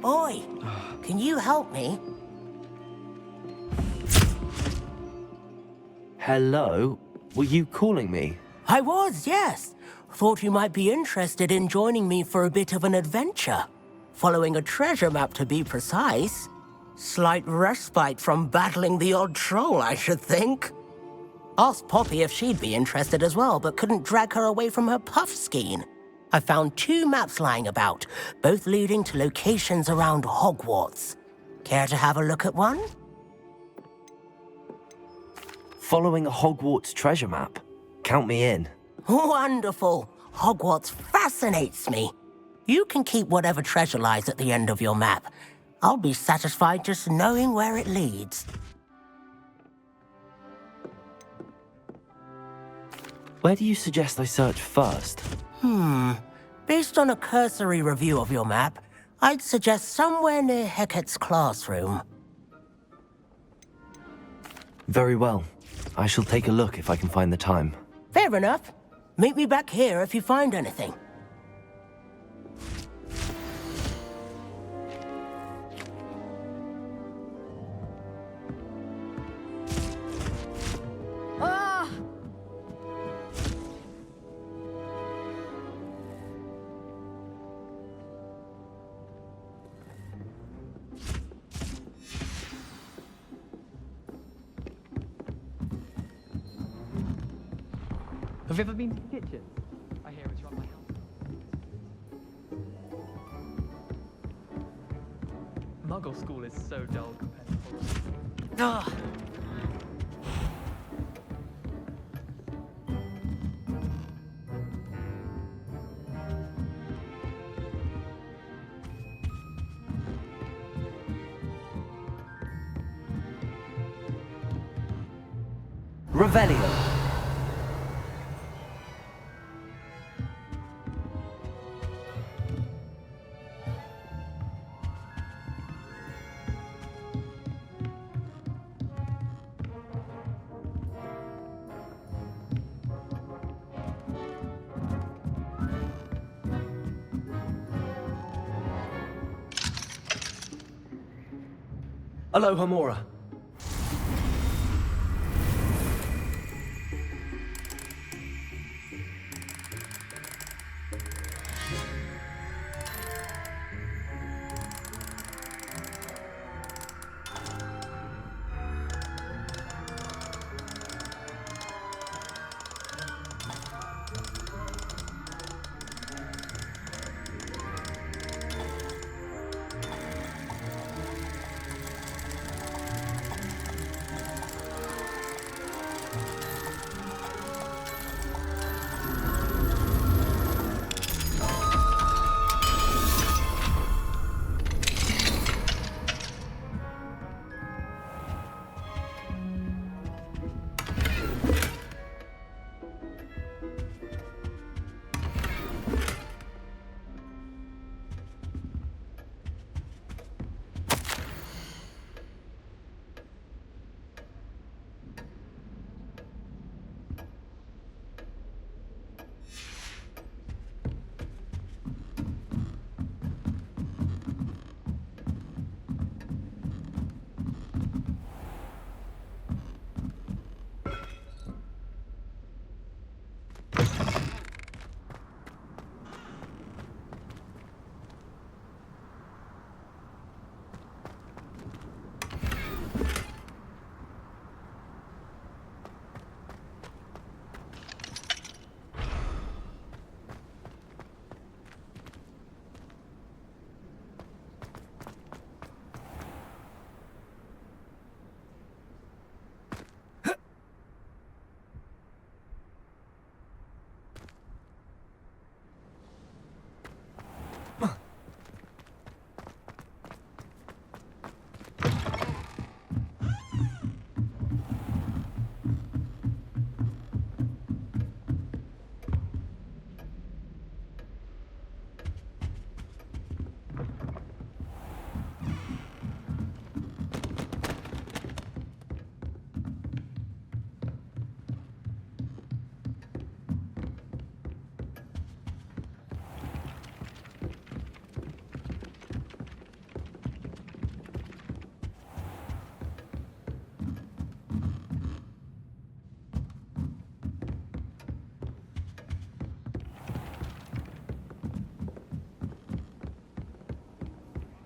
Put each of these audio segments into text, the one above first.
Oi, can you help me? Hello? Were you calling me? I was, yes. Thought you might be interested in joining me for a bit of an adventure. Following a treasure map, to be precise. Slight respite from battling the odd troll, I should think. Asked Poppy if she'd be interested as well, but couldn't drag her away from her puff skein. I found 2 maps lying about, both leading to locations around Hogwarts. Care to have a look at one? Following a Hogwarts treasure map? Count me in. Wonderful. Hogwarts fascinates me. You can keep whatever treasure lies at the end of your map. I'll be satisfied just knowing where it leads. Where do you suggest I search first? Based on a cursory review of your map, I'd suggest somewhere near Hecat's classroom. Very well. I shall take a look if I can find the time. Fair enough. Meet me back here if you find anything. Have you ever been to the kitchen? I hear it's run by house. Muggle school is so dull compared to Hogwarts. Revelio. Aloha Mora.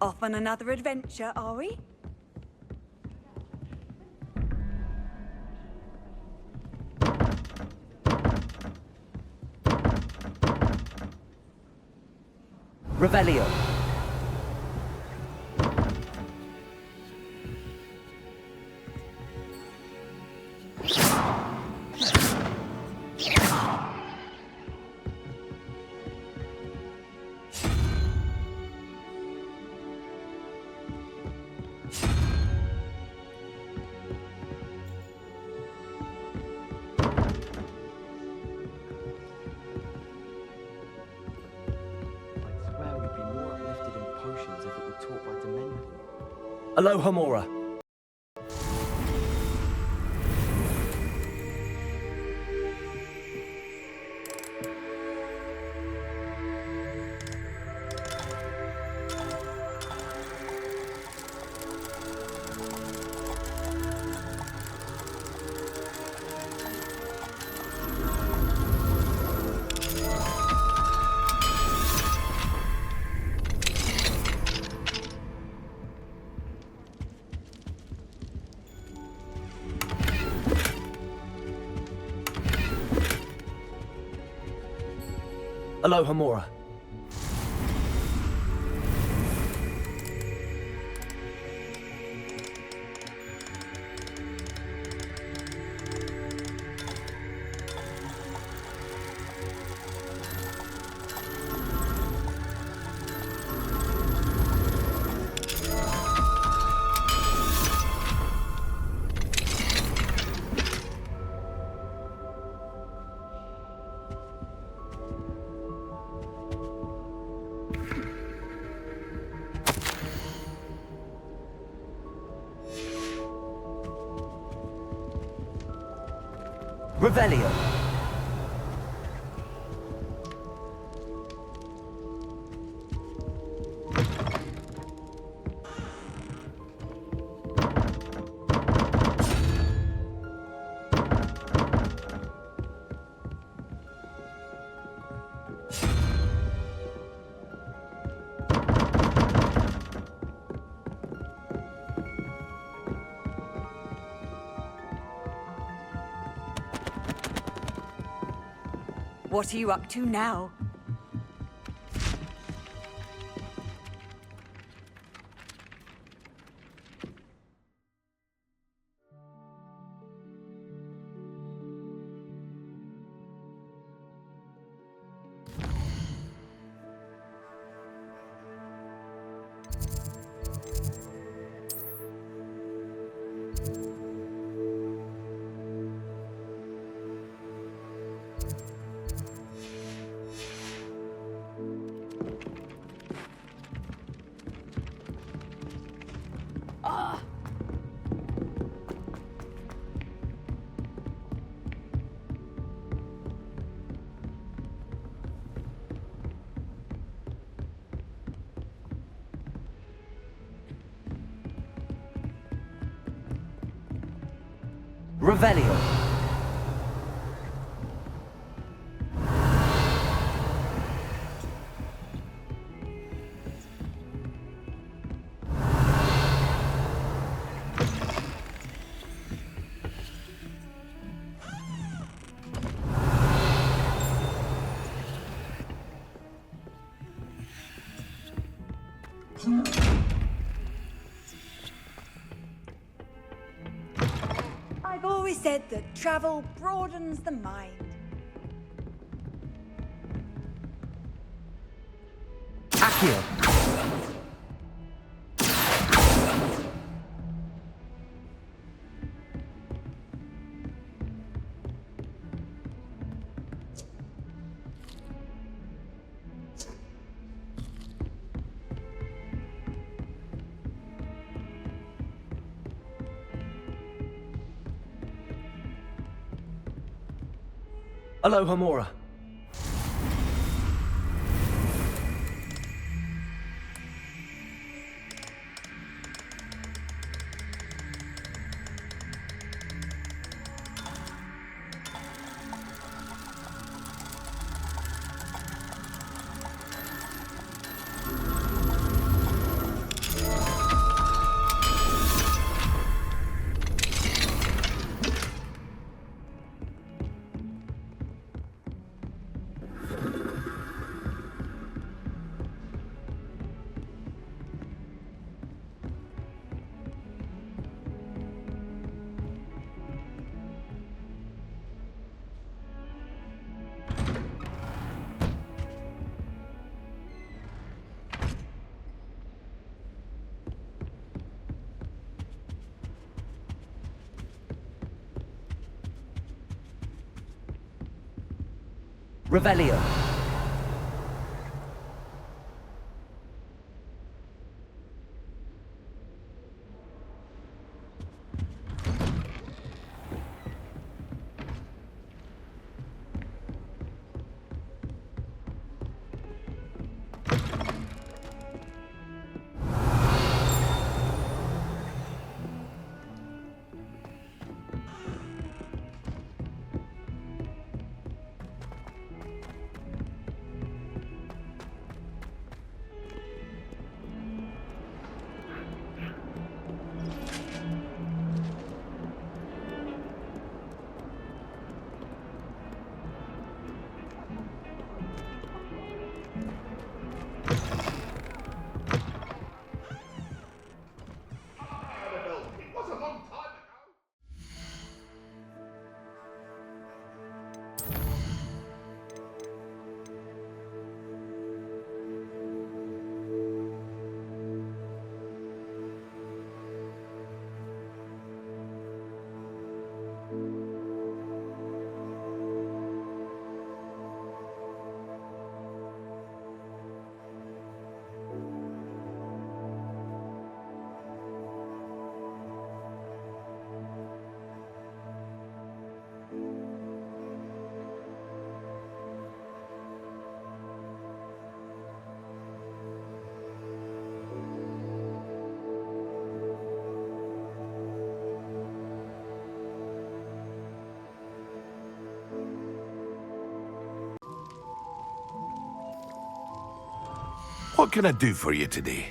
Off on another adventure, are we? Revelio. Aloha Mora. Aloha Mora. Revelio. What are you up to now? Revelio. I've always said that travel broadens the mind. Accio. Aloha Mora. Revelio. What can I do for you today?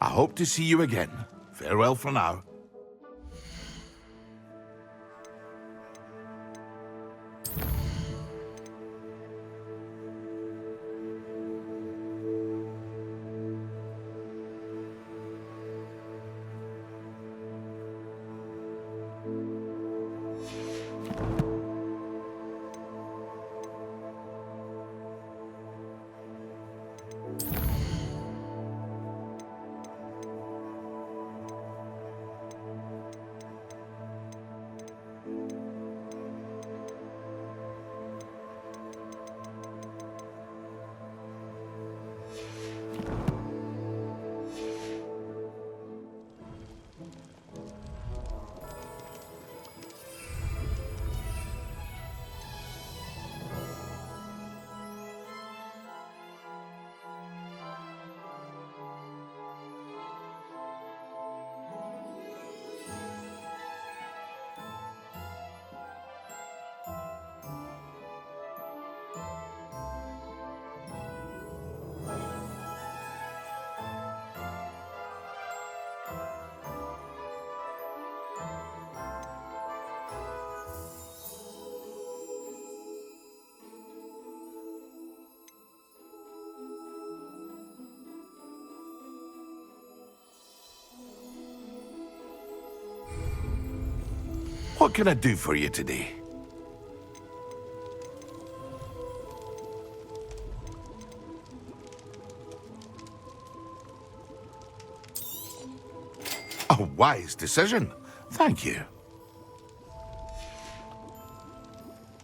I hope to see you again. Farewell for now. What can I do for you today? A wise decision. Thank you.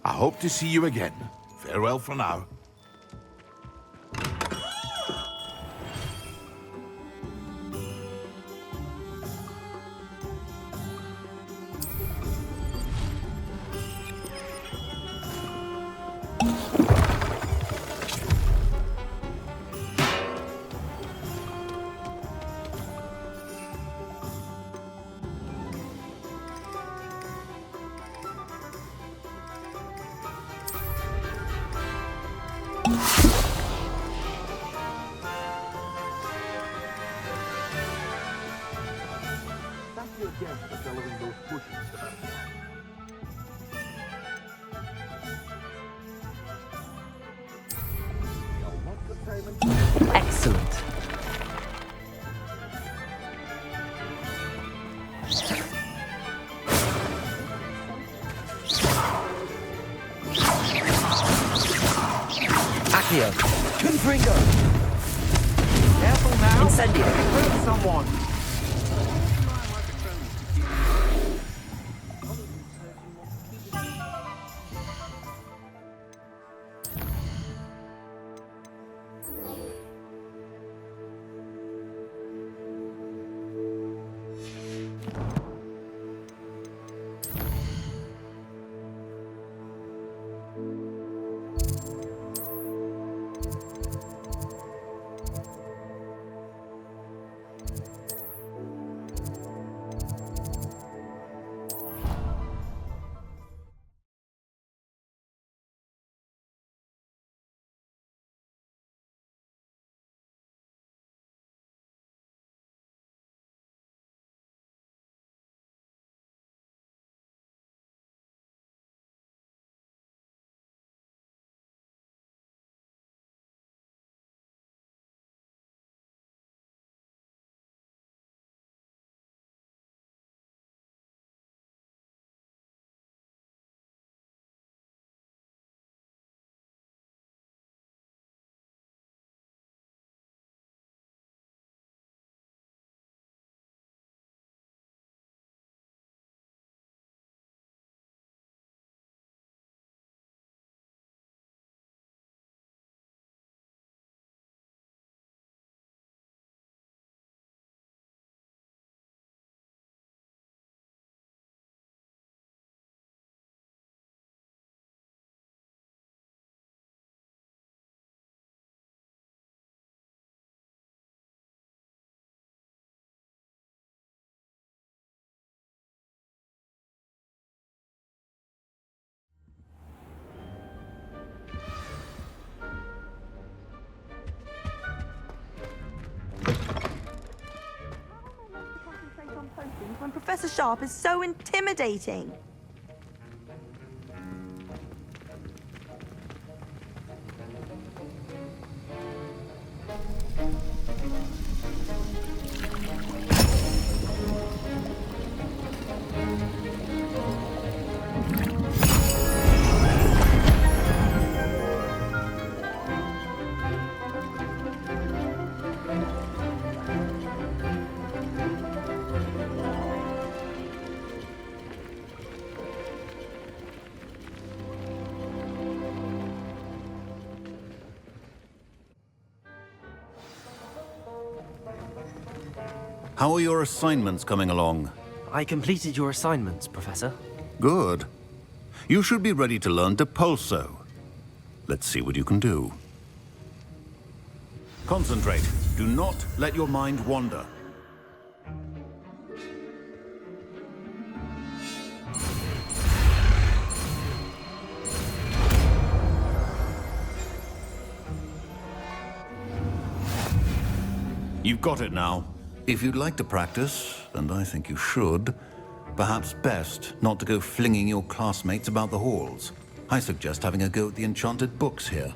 I hope to see you again. Farewell for now. Excellent. Accio. Confringo. Careful now. Incendio. Hurt someone. When Professor Sharp is so intimidating. How are your assignments coming along? I completed your assignments, Professor. Good. You should be ready to learn Depulso. Let's see what you can do. Concentrate. Do not let your mind wander. You've got it now. If you'd like to practice, and I think you should, perhaps best not to go flinging your classmates about the halls. I suggest having a go at the enchanted books here.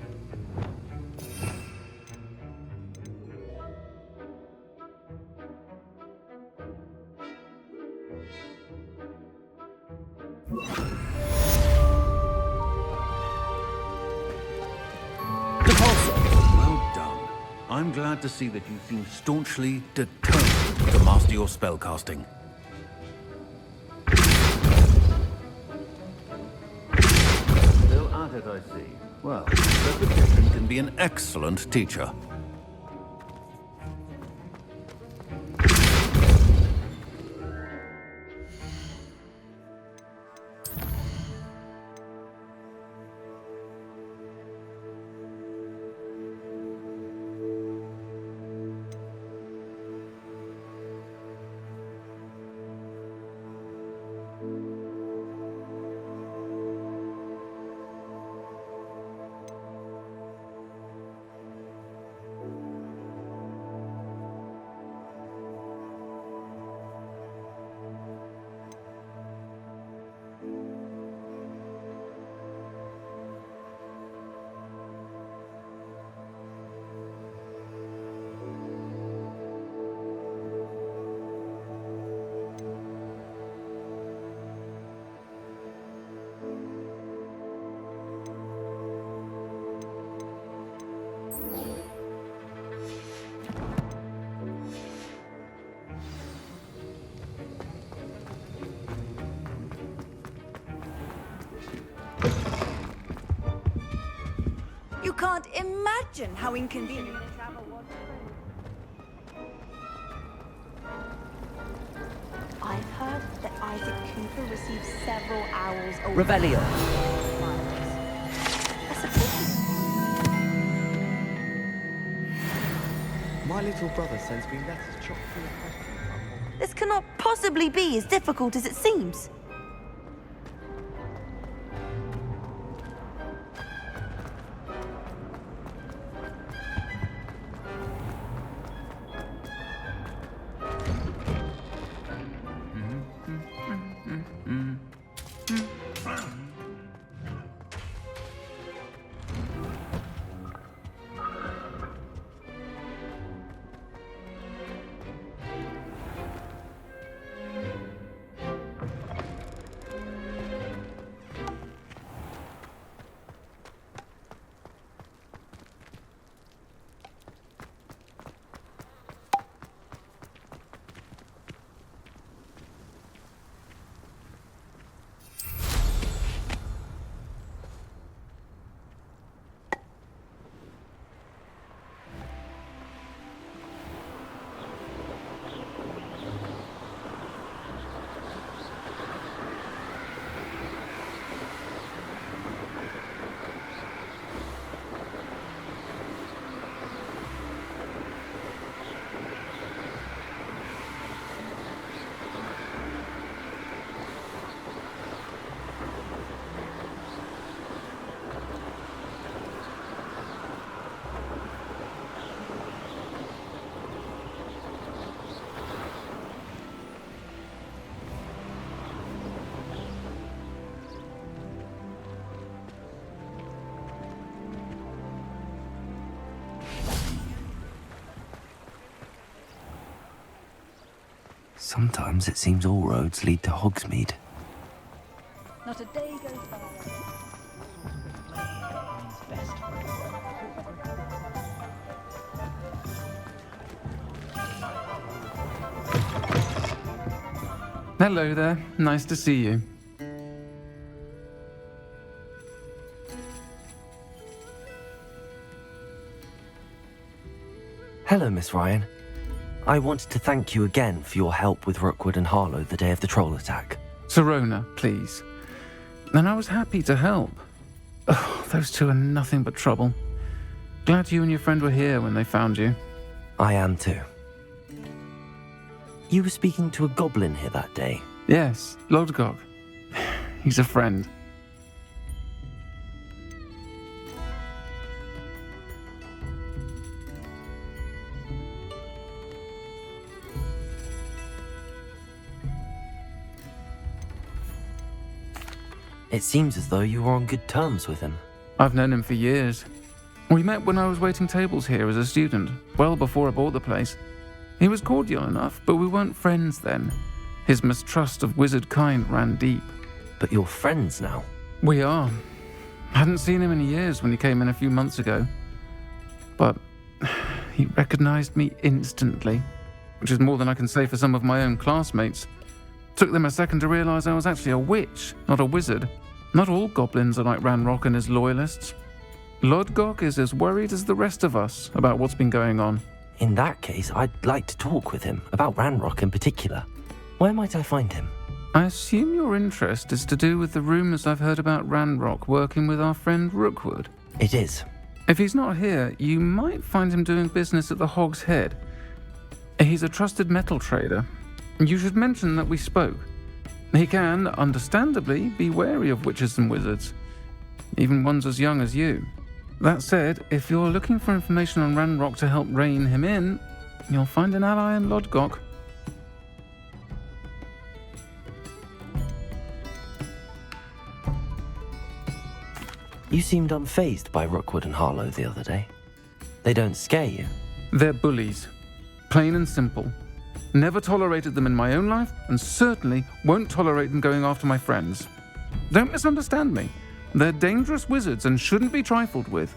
Well done. I'm glad to see that you seem staunchly determined to master your spellcasting. Still at it, I see. Well, repetition can be an excellent teacher. You can't imagine how inconvenient travel was. I've heard that Isaac Cooper received several owls a week. Revelio. That's a pity. My little brother sends me letters chock full of questions. This cannot possibly be as difficult as it seems. Sometimes it seems all roads lead to Hogsmeade. Not a day goes by. Hello there. Nice to see you. Hello, Miss Ryan. I wanted to thank you again for your help with Rookwood and Harlow the day of the troll attack. Serona, please. And I was happy to help. Oh, those two are nothing but trouble. Glad you and your friend were here when they found you. I am too. You were speaking to a goblin here that day. Yes, Lodgok. He's a friend. It seems as though you were on good terms with him. I've known him for years. We met when I was waiting tables here as a student, well before I bought the place. He was cordial enough, but we weren't friends then. His mistrust of wizard kind ran deep. But you're friends now. We are. Hadn't seen him in years when he came in a few months ago. But he recognized me instantly, which is more than I can say for some of my own classmates. Took them a second to realize I was actually a witch, not a wizard. Not all goblins are like Ranrock and his loyalists. Lodgok is as worried as the rest of us about what's been going on. In that case, I'd like to talk with him, about Ranrock in particular. Where might I find him? I assume your interest is to do with the rumors I've heard about Ranrock working with our friend Rookwood. It is. If he's not here, you might find him doing business at the Hog's Head. He's a trusted metal trader. You should mention that we spoke. He can, understandably, be wary of witches and wizards, even ones as young as you. That said, if you're looking for information on Ranrock to help rein him in, you'll find an ally in Lodgok. You seemed unfazed by Rookwood and Harlow the other day. They don't scare you. They're bullies. Plain and simple. Never tolerated them in my own life, and certainly won't tolerate them going after my friends. Don't misunderstand me. They're dangerous wizards and shouldn't be trifled with.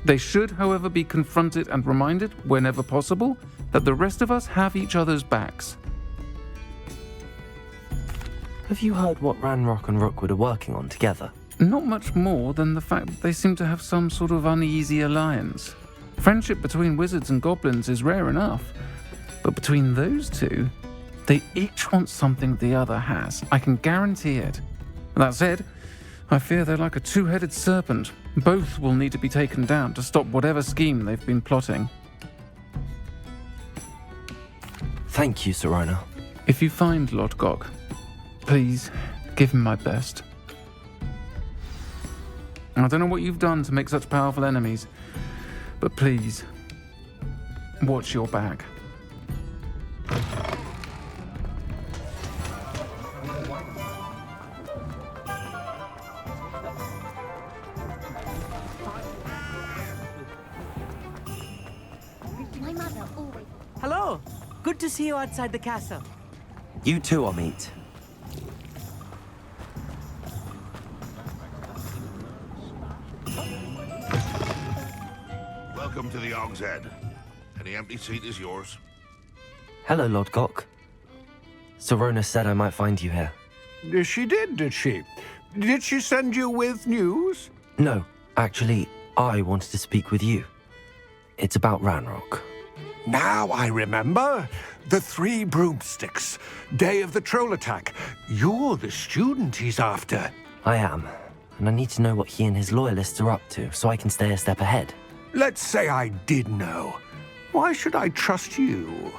They should, however, be confronted and reminded, whenever possible, that the rest of us have each other's backs. Have you heard what Ranrock and Rookwood are working on together? Not much more than the fact that they seem to have some sort of uneasy alliance. Friendship between wizards and goblins is rare enough, but between those two, they each want something the other has. I can guarantee it. That said, I fear they're like a two-headed serpent. Both will need to be taken down to stop whatever scheme they've been plotting. Thank you, Serona. If you find Lord Gog, please give him my best. I don't know what you've done to make such powerful enemies, but please, watch your back. Hello! Good to see you outside the castle. You too, Amit. Welcome to the Og's Head. Any empty seat is yours. Hello, Lord Gok. Serona said I might find you here. She did she? Did she send you with news? No, actually, I wanted to speak with you. It's about Ranrock. Now I remember. The 3 broomsticks. Day of the troll attack. You're the student he's after. I am, and I need to know what he and his loyalists are up to so I can stay a step ahead. Let's say I did know. Why should I trust you?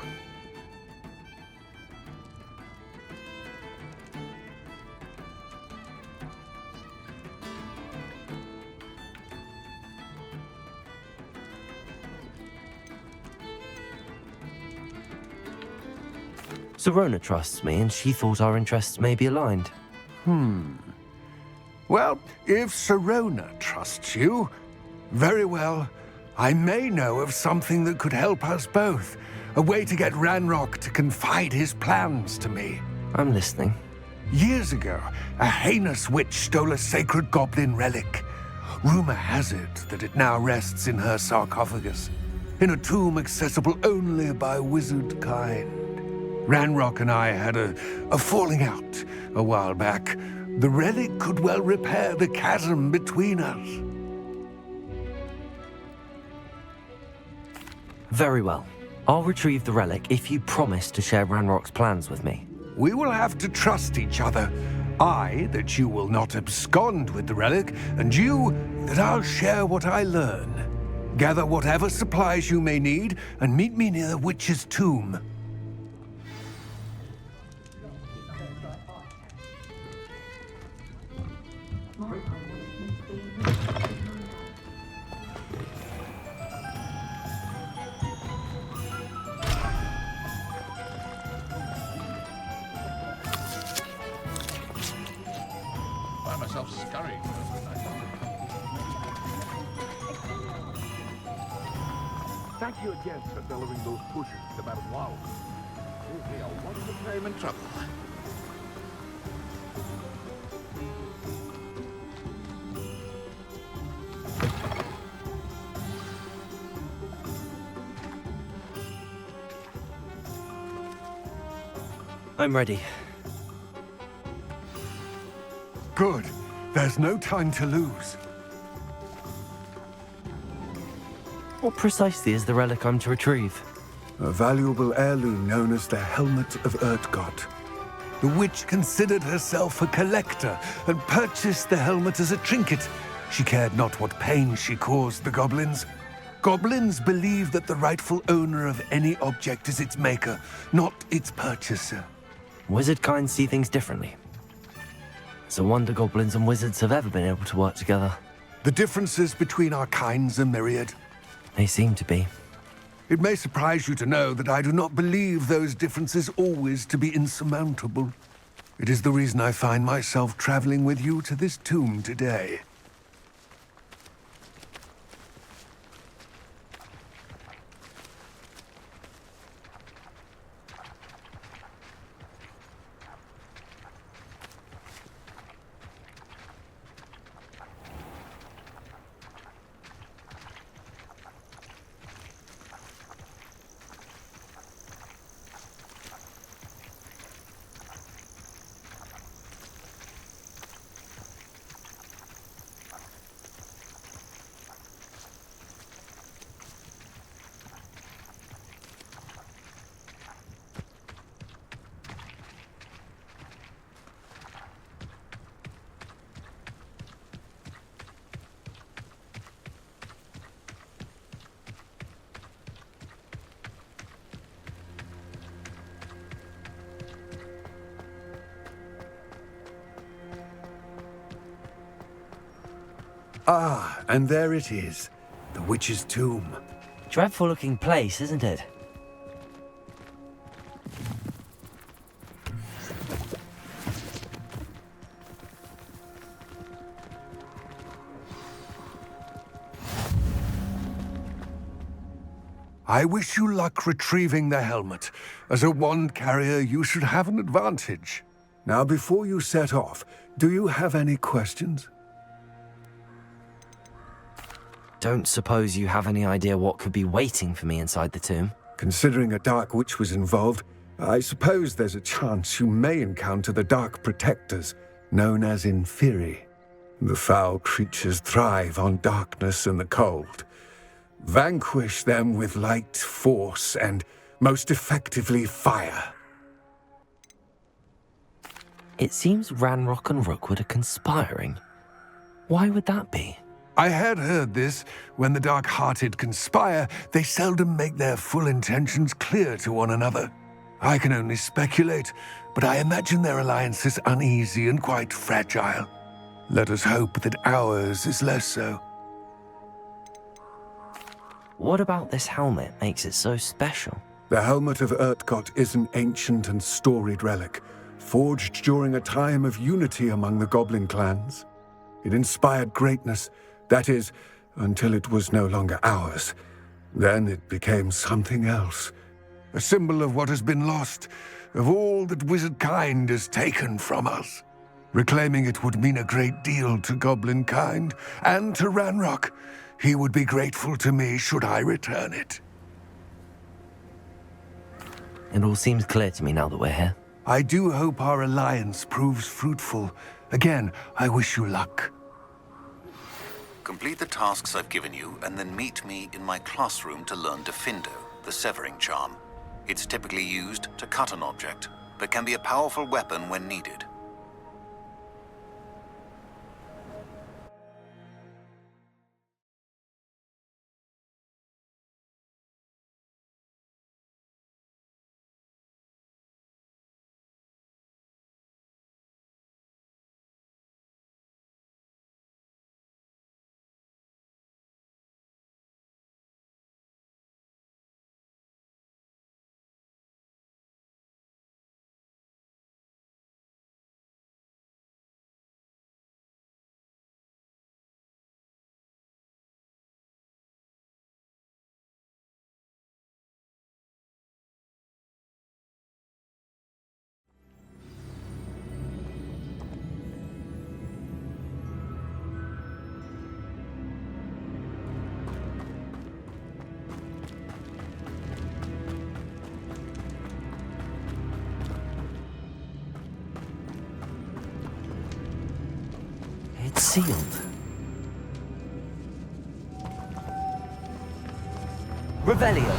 Serona trusts me, and she thought our interests may be aligned. Well, if Serona trusts you, very well. I may know of something that could help us both. A way to get Ranrock to confide his plans to me. I'm listening. Years ago, a heinous witch stole a sacred goblin relic. Rumor has it that it now rests in her sarcophagus, in a tomb accessible only by wizard kind. Ranrock and I had a falling out a while back. The relic could well repair the chasm between us. Very well. I'll retrieve the relic if you promise to share Ranrock's plans with me. We will have to trust each other. I, that you will not abscond with the relic, and you, that I'll share what I learn. Gather whatever supplies you may need, and meet me near the witch's tomb. Find myself scurrying. Thank you again for delivering those pushes to Madame Wow. Give me a wonderful time in trouble. I'm ready. Good. There's no time to lose. What precisely is the relic I'm to retrieve? A valuable heirloom known as the Helmet of Urtgott. The witch considered herself a collector and purchased the helmet as a trinket. She cared not what pain she caused the goblins. Goblins believe that the rightful owner of any object is its maker, not its purchaser. Wizard kind see things differently. It's a wonder goblins and wizards have ever been able to work together. The differences between our kinds are myriad. They seem to be. It may surprise you to know that I do not believe those differences always to be insurmountable. It is the reason I find myself traveling with you to this tomb today. Ah, and there it is. The witch's tomb. Dreadful looking place, isn't it? I wish you luck retrieving the helmet. As a wand carrier, you should have an advantage. Now, before you set off, do you have any questions? Don't suppose you have any idea what could be waiting for me inside the tomb? Considering a dark witch was involved, I suppose there's a chance you may encounter the Dark Protectors, known as Inferi. The foul creatures thrive on darkness and the cold. Vanquish them with light, force, and, most effectively, fire. It seems Ranrock and Rookwood are conspiring. Why would that be? I had heard this. When the dark-hearted conspire, they seldom make their full intentions clear to one another. I can only speculate, but I imagine their alliance is uneasy and quite fragile. Let us hope that ours is less so. What about this helmet makes it so special? The Helmet of Urtkot is an ancient and storied relic, forged during a time of unity among the goblin clans. It inspired greatness, that is, until it was no longer ours. Then it became something else. A symbol of what has been lost, of all that wizard kind has taken from us. Reclaiming it would mean a great deal to goblin kind, and to Ranrock. He would be grateful to me should I return it. It all seems clear to me now that we're here. I do hope our alliance proves fruitful. Again, I wish you luck. Complete the tasks I've given you, and then meet me in my classroom to learn Defindo, the severing charm. It's typically used to cut an object, but can be a powerful weapon when needed. It's sealed. Revelio.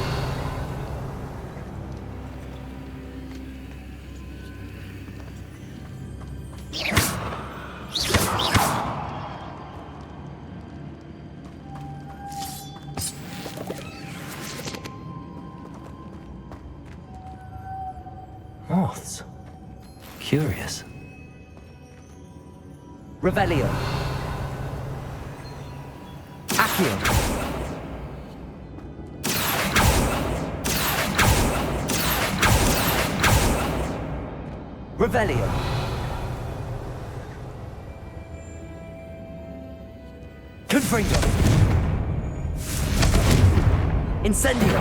Moths. Curious. Revelio. Accio. Revelio. Confringo. Incendio.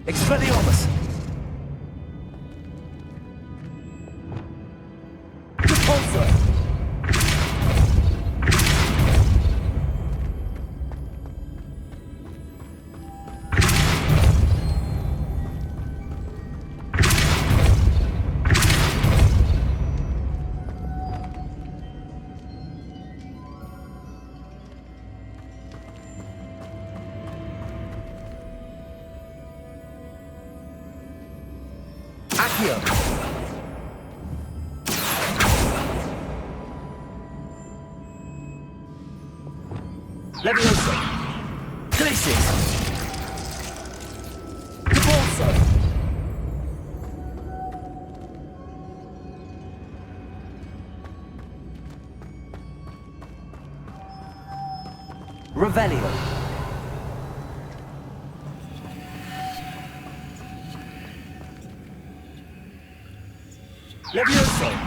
Expelliarmus. Repulsor. Accio. Levioso. Glacis. Repulsor. Revelio. Levioso.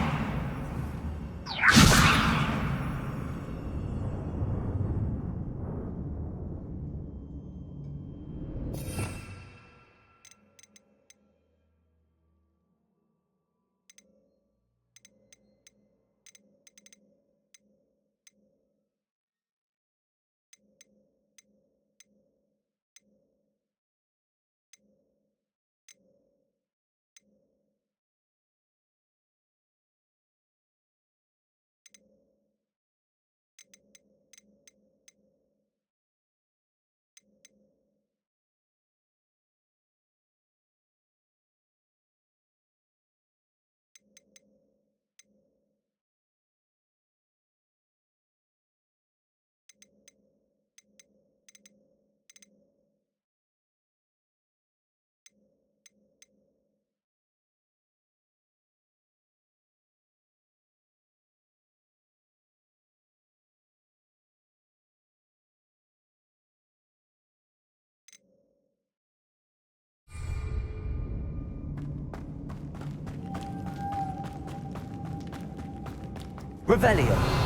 Revelio.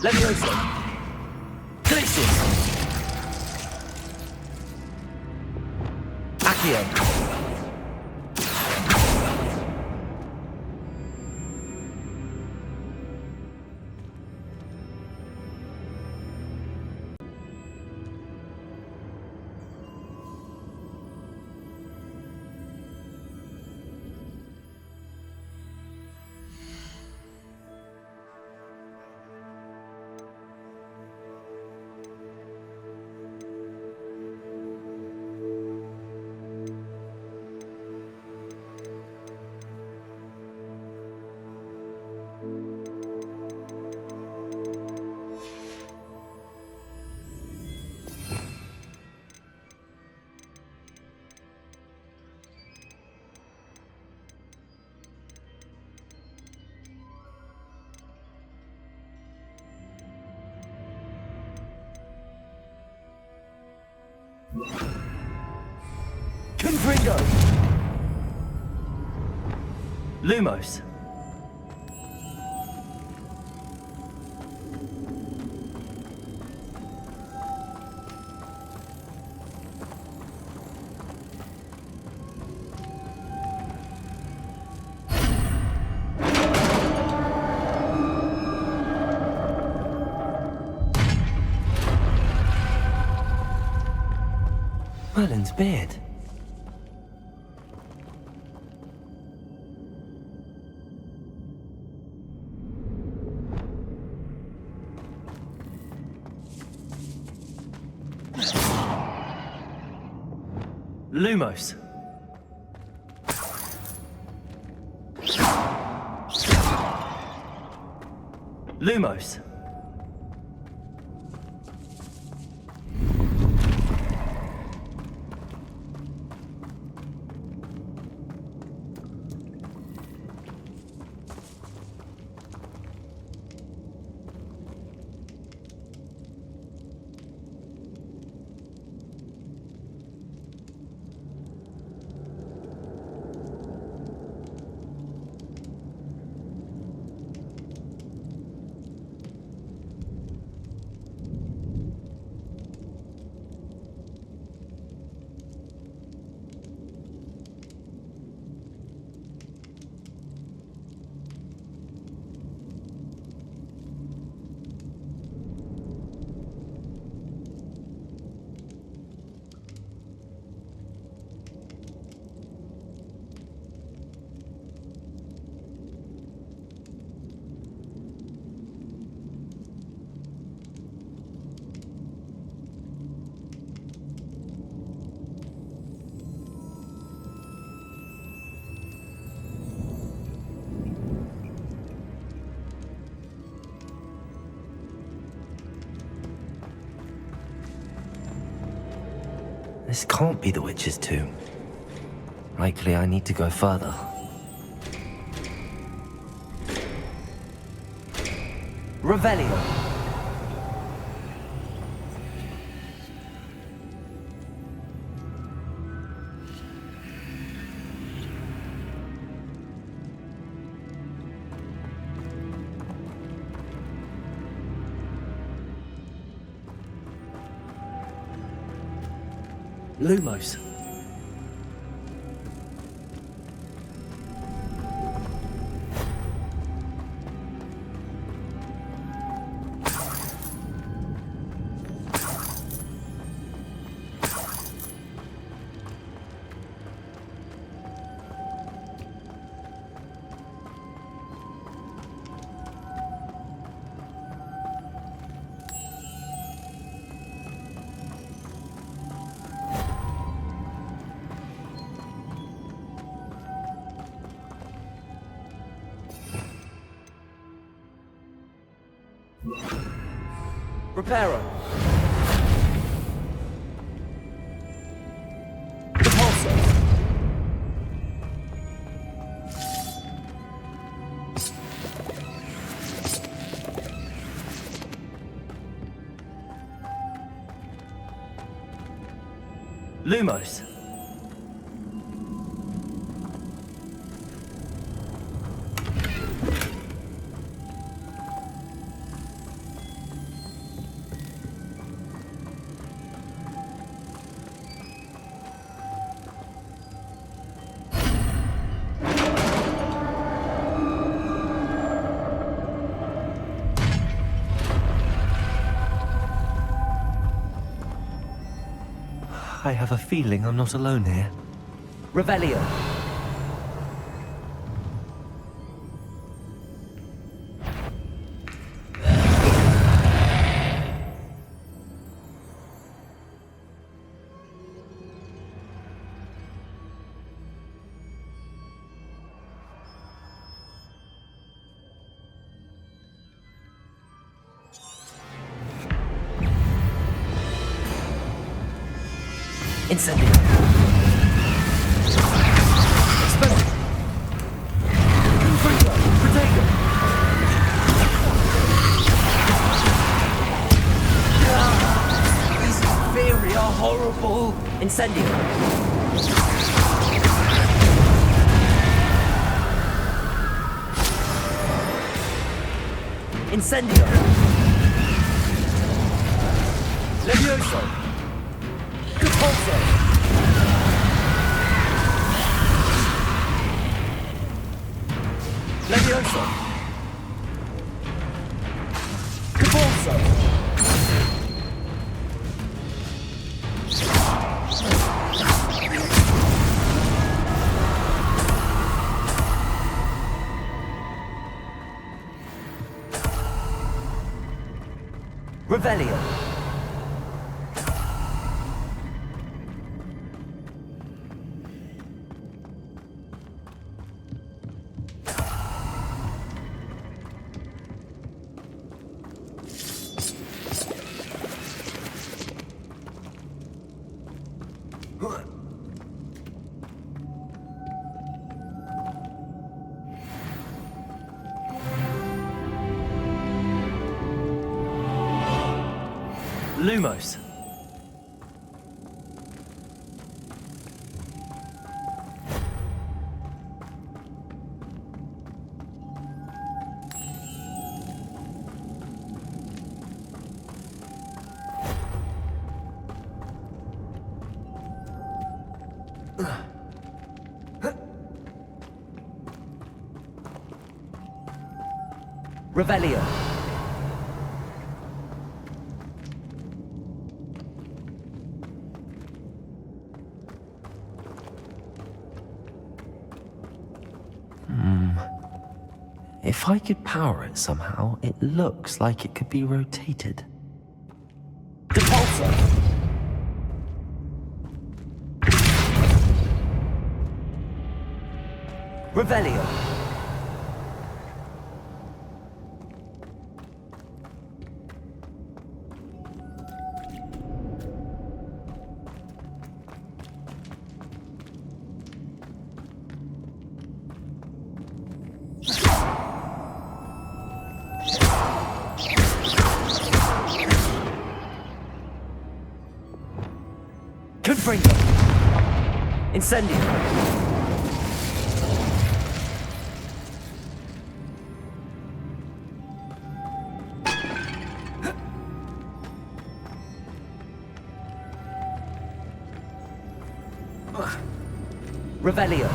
Levioso. Glacius. Accio. Confringo. Lumos. Merlin's beard. Lumos. Lumos. This can't be the witch's tomb. Likely I need to go further. Revelio. Lumos. Reparo. Repulsor. Lumos. I have a feeling I'm not alone here. Revelio. Incendio. Expelliarmus. Confringo. Protego. These Viri are horrible. Incendio. Incendio. Levioso. Repulsor. Levioso. Repulsor. Revelio. Lumos. Revelio. If I could power it somehow, it looks like it could be rotated. Repulsor! Revelio! Confringo. Incendio. Revelio.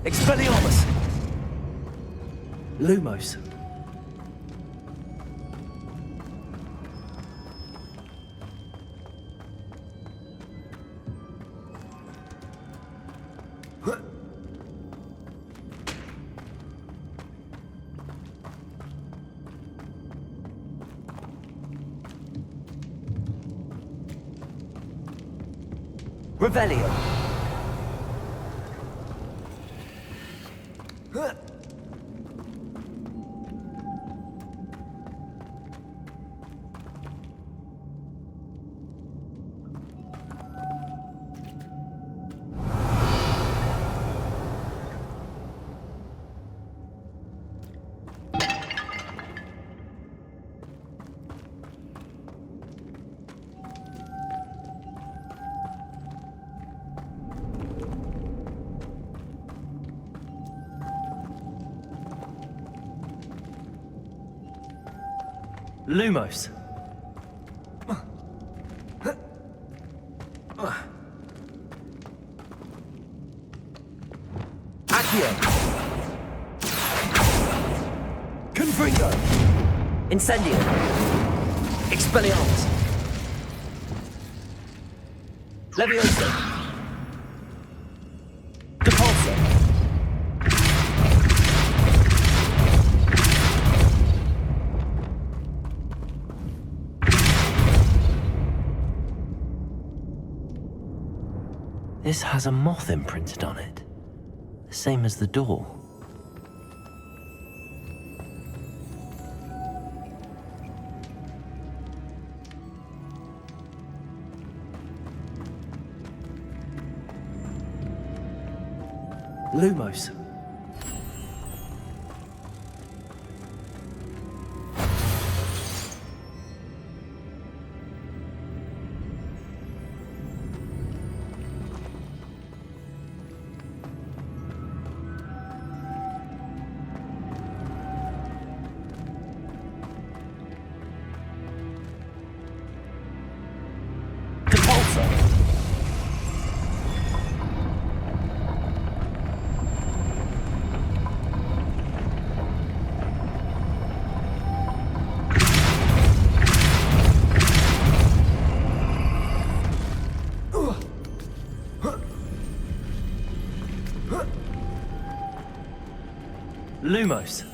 Expelliarmus! Lumos. Revelio. Lumos. Accio. Confringo. Incendio. Expelliarmus. Levioso. Depulso. This has a moth imprinted on it, the same as the door. Lumos. Lumos.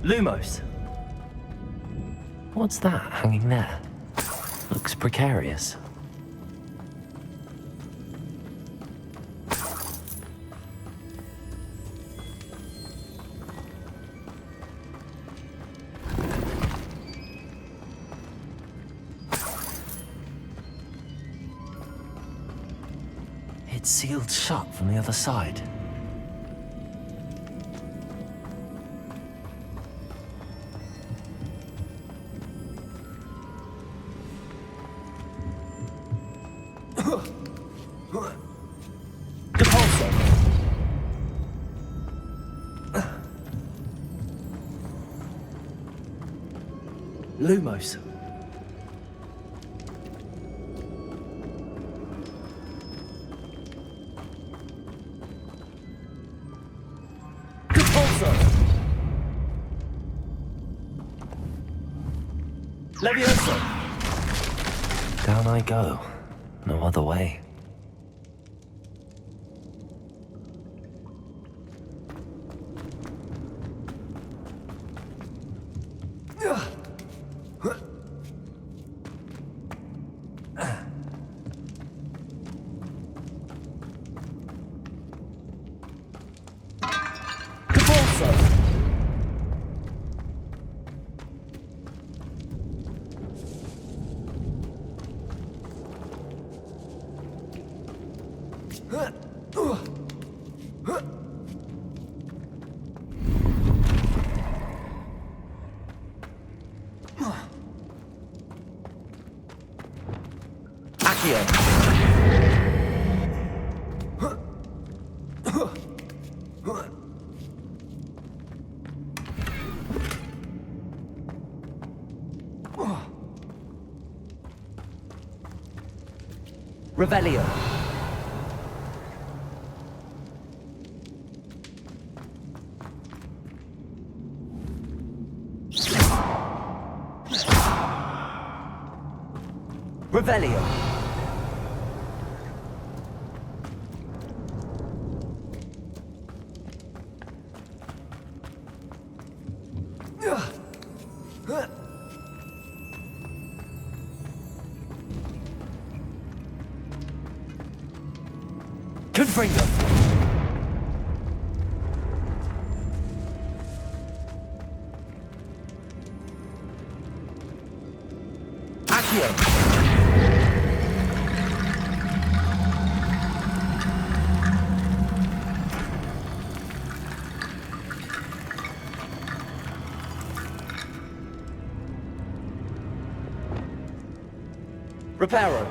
Lumos. What's that hanging there? Looks precarious. It's sealed shut from the other side. Lumos. Levioso. Down I go. No other way. Revelio. Revelio. Confringo. Accio. Reparo.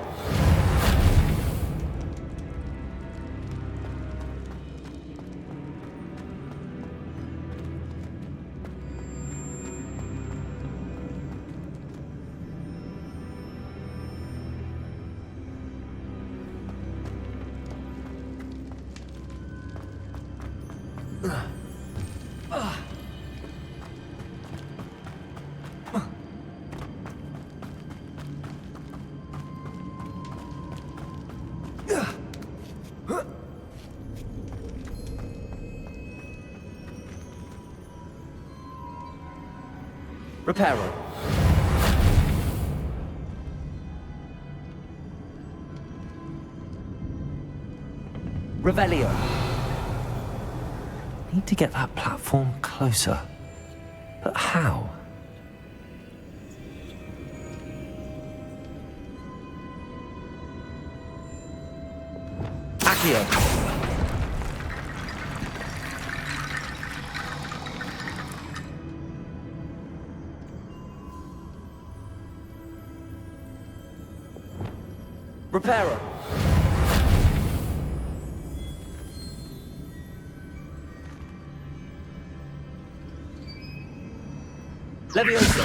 Reparo. Revelio. Need to get that platform closer. But how? Accio. Reparo. Levioso.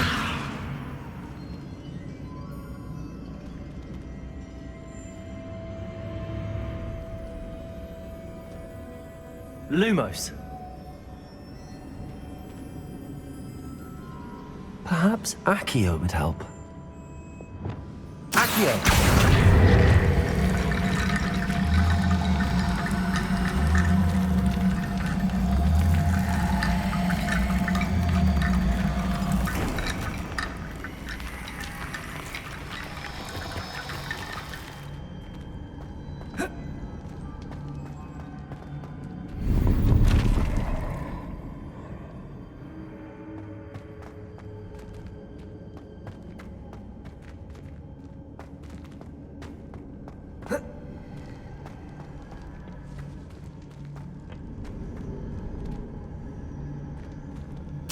Lumos. Perhaps Accio would help. Accio!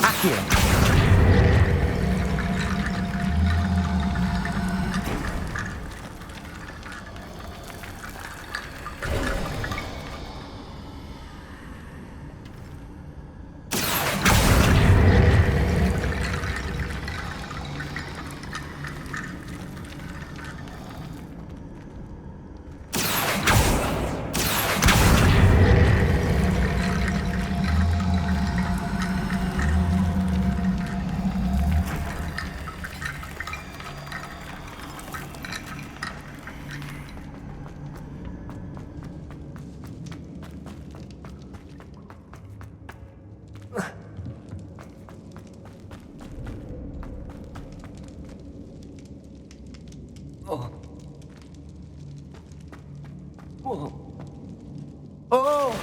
Accio! Oh. Whoa. Oh!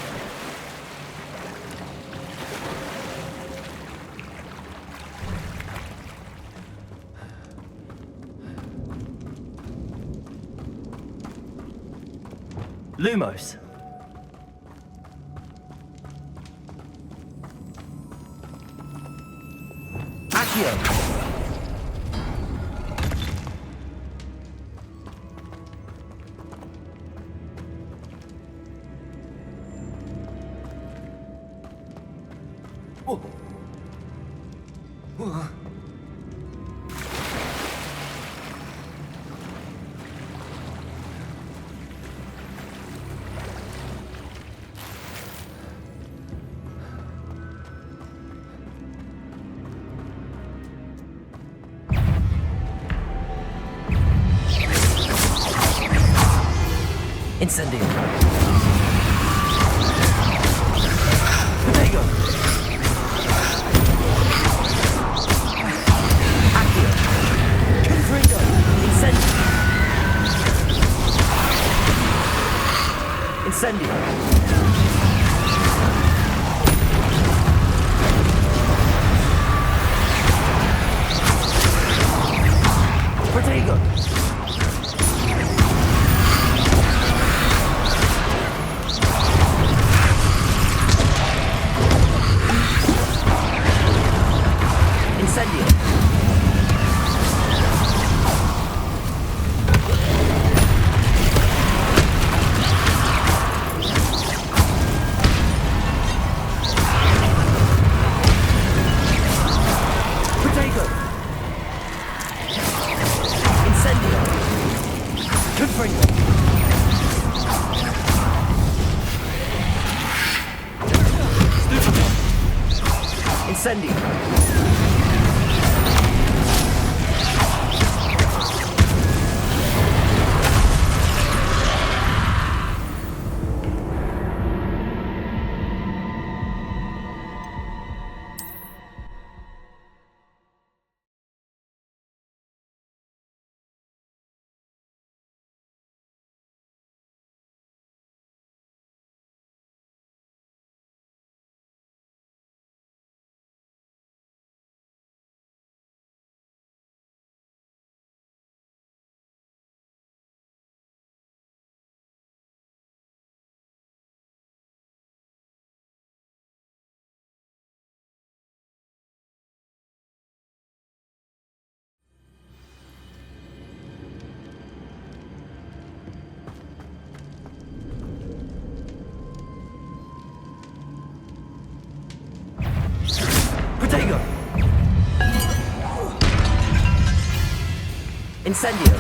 Lumos. Accio. Oh. Oh. Incendio. There you go. Accio. Confringo. Incendio. Incendio. Protego. Incendio. Protego. Incendio. Confringo. Incendio. Incendio.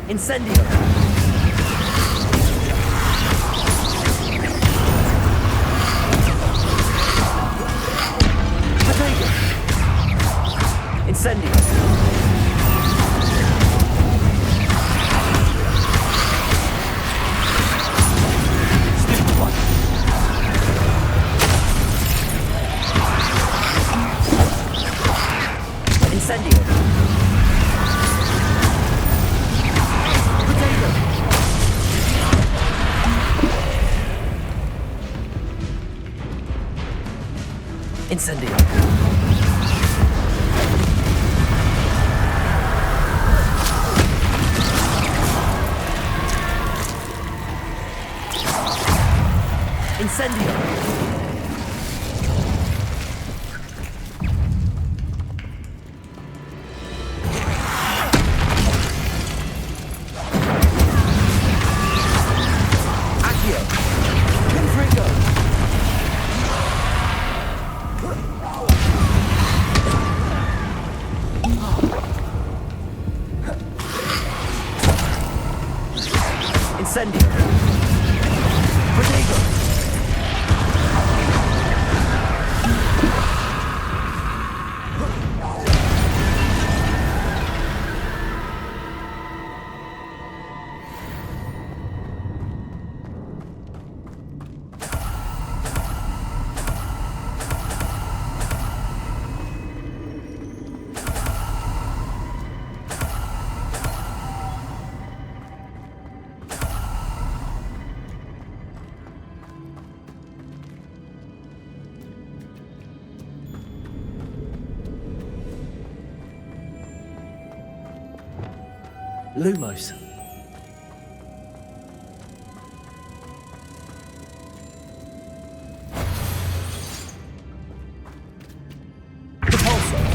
Incendio. Potato. Incendio. Stupid one. Incendio. Potato. Incendio. Incendio. Accio. Confringo. Incendio. Potato. Lumos. Repulsor.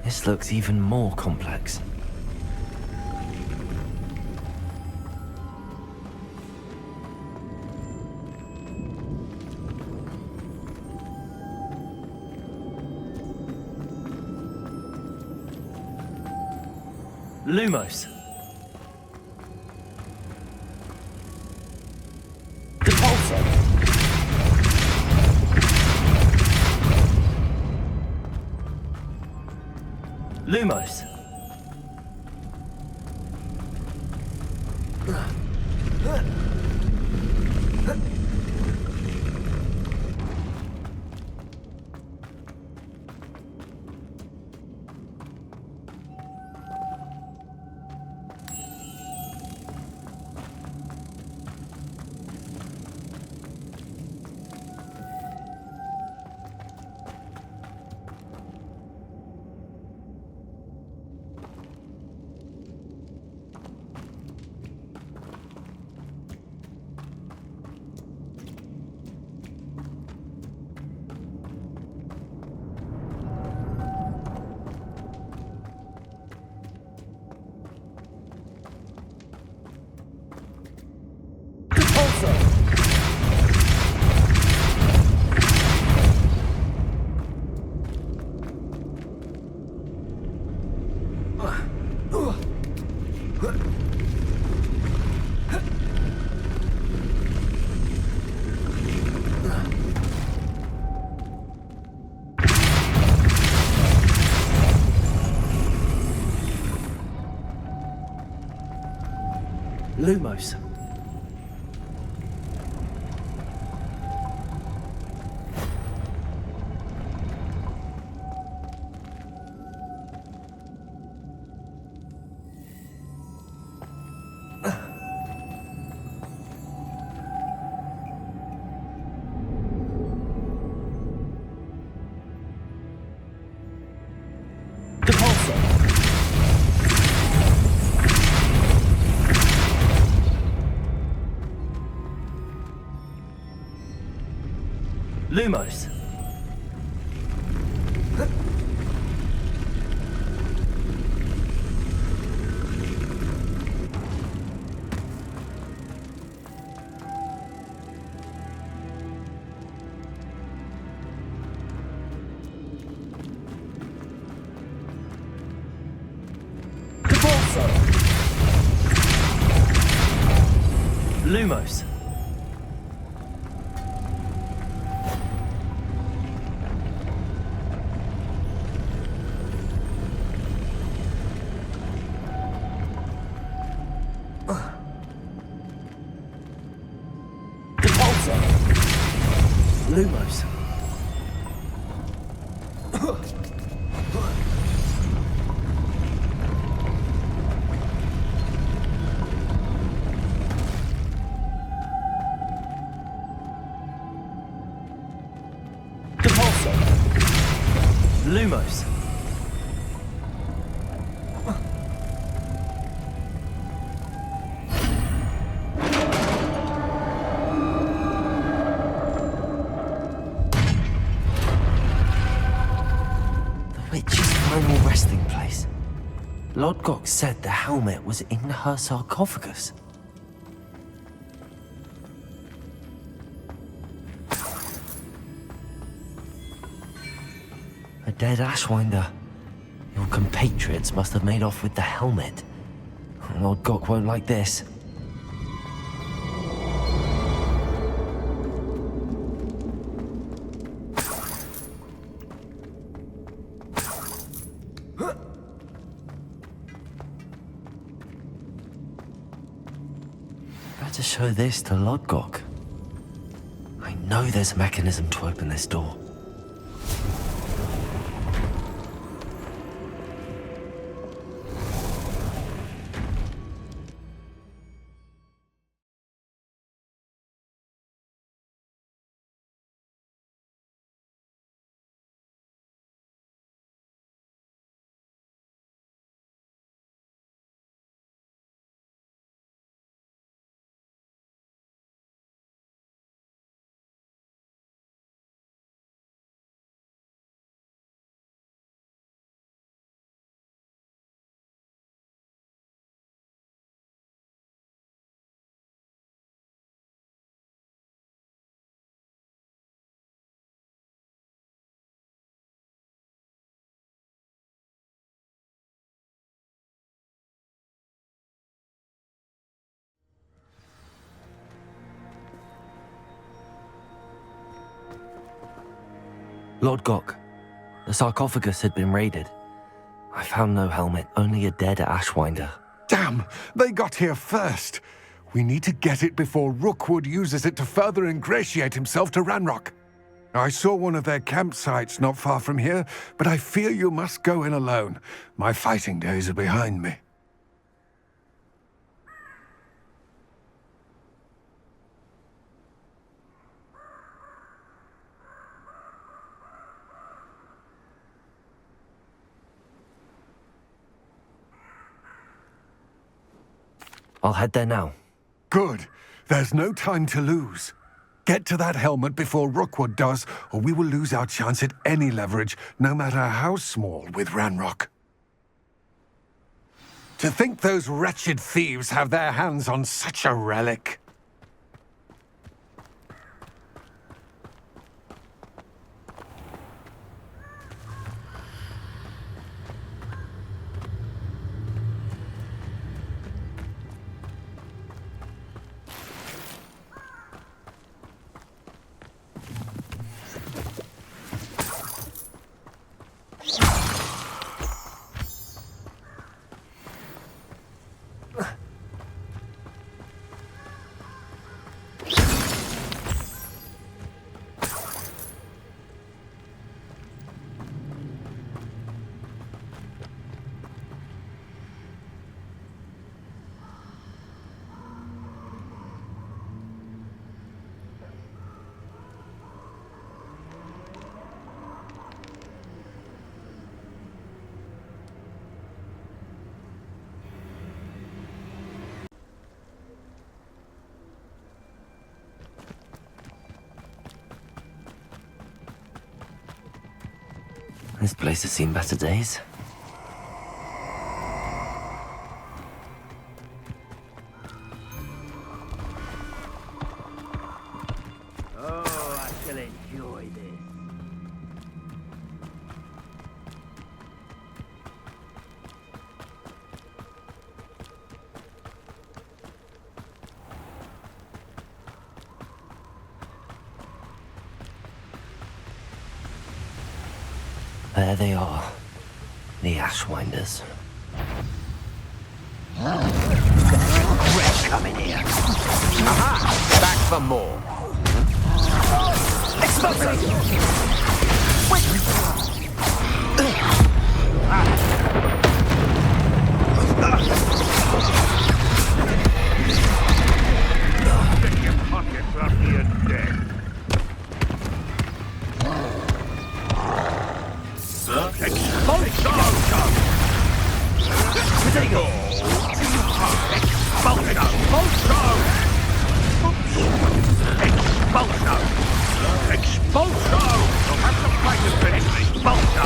This looks even more complex. Lumos. Repulsor. Lumos. Lumos. Lumos. Lumos. Lumos. Lumos. The witch's final resting place. Lodgok said the helmet was in her sarcophagus. A dead Ashwinder. Your compatriots must have made off with the helmet. Lodgok won't like this. Better show this to Lodgok. I know there's a mechanism to open this door. Lodgok, the sarcophagus had been raided. I found no helmet, only a dead Ashwinder. Damn! They got here first! We need to get it before Rookwood uses it to further ingratiate himself to Ranrock. I saw one of their campsites not far from here, but I fear you must go in alone. My fighting days are behind me. I'll head there now. Good. There's no time to lose. Get to that helmet before Rookwood does, or we will lose our chance at any leverage, no matter how small, with Ranrock. To think those wretched thieves have their hands on such a relic. This place has seen better days. Oh, I shall enjoy this. There they are. The Ashwinders. Regret coming here. Aha! Back for more. Get your pockets up here dead. Potato! Expulso! Expulso! Expulso! You'll have to fight to finish me. Expulso!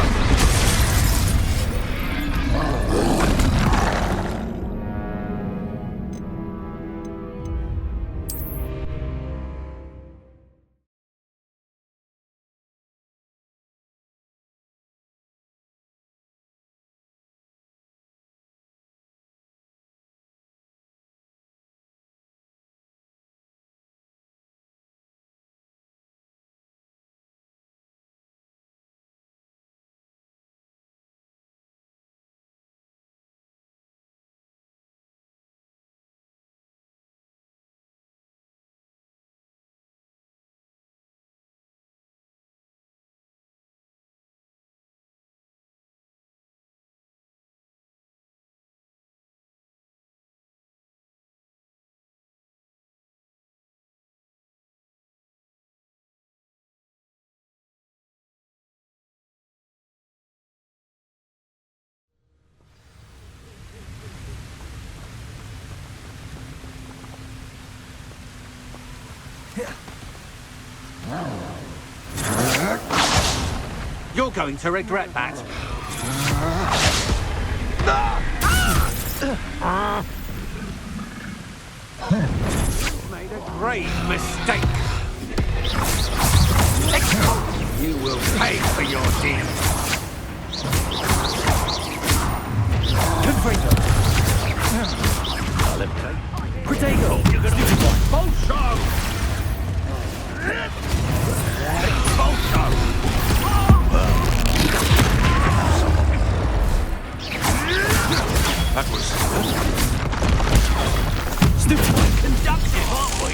You're going to regret that. You made a grave mistake. You will pay for your deeds. Potato! You're gonna do Bolsho! Bolsho! That was stupid. Conductive, aren't we?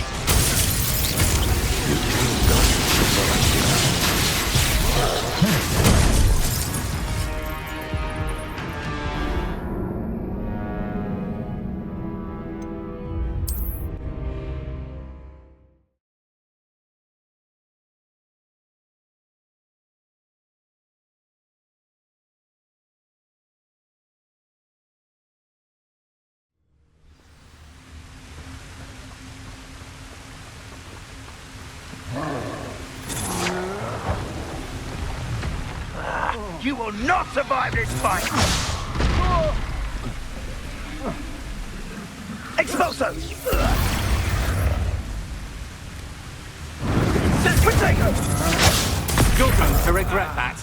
You will not survive this fight! Expulsos! Potato! You're going to regret that.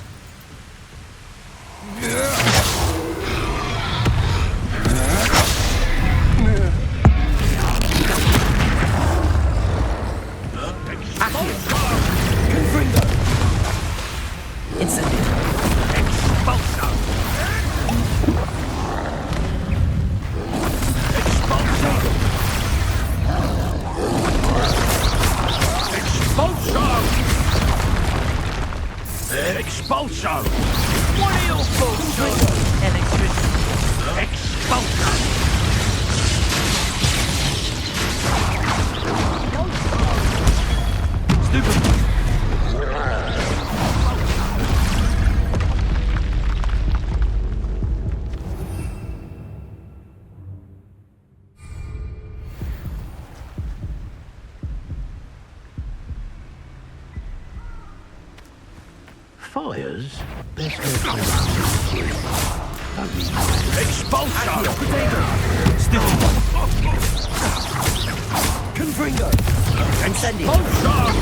Expulso! What are your faults? Electricity. Expulso! Stupid. fires? Best expulsion! Still. Confringo. Incendio. Expulsion!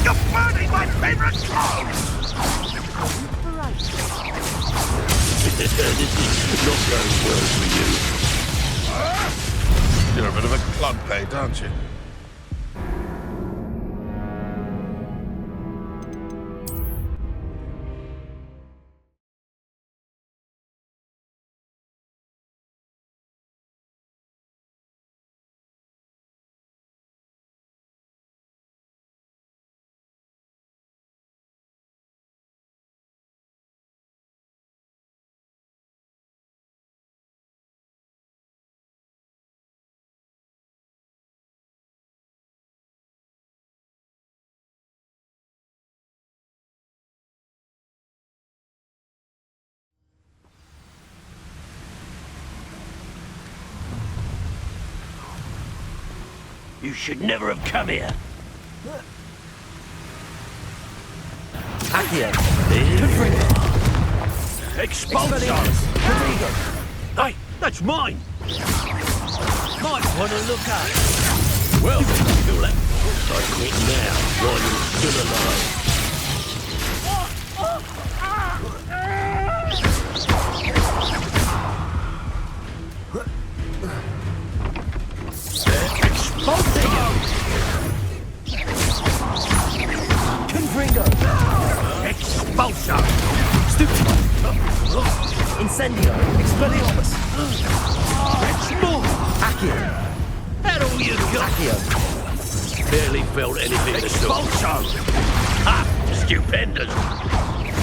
You're burning my favorite clothes! This is not going well for you. You're a bit of a clumpate, aren't you? You should never have come here. Accio. Expulsion! Hey, that's mine! Might want to look up. Well, you'll have to start it now while you're still alive. Confringo. Expulsion! Stupid. Incendio. Expelliarmus. It's more! Accio. That all you got? Accio. Barely felt anything at all. Expulsion! Ha! Stupendous!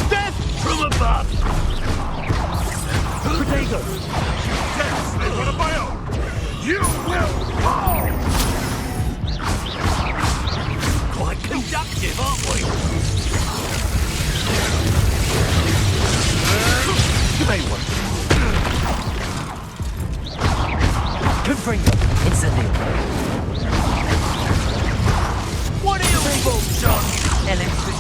Death from above! Protego. Yes, they've got a bio! You will fall! Quite conductive, aren't we? You may want. Confringo. Incendio. What are you able, John? Electric.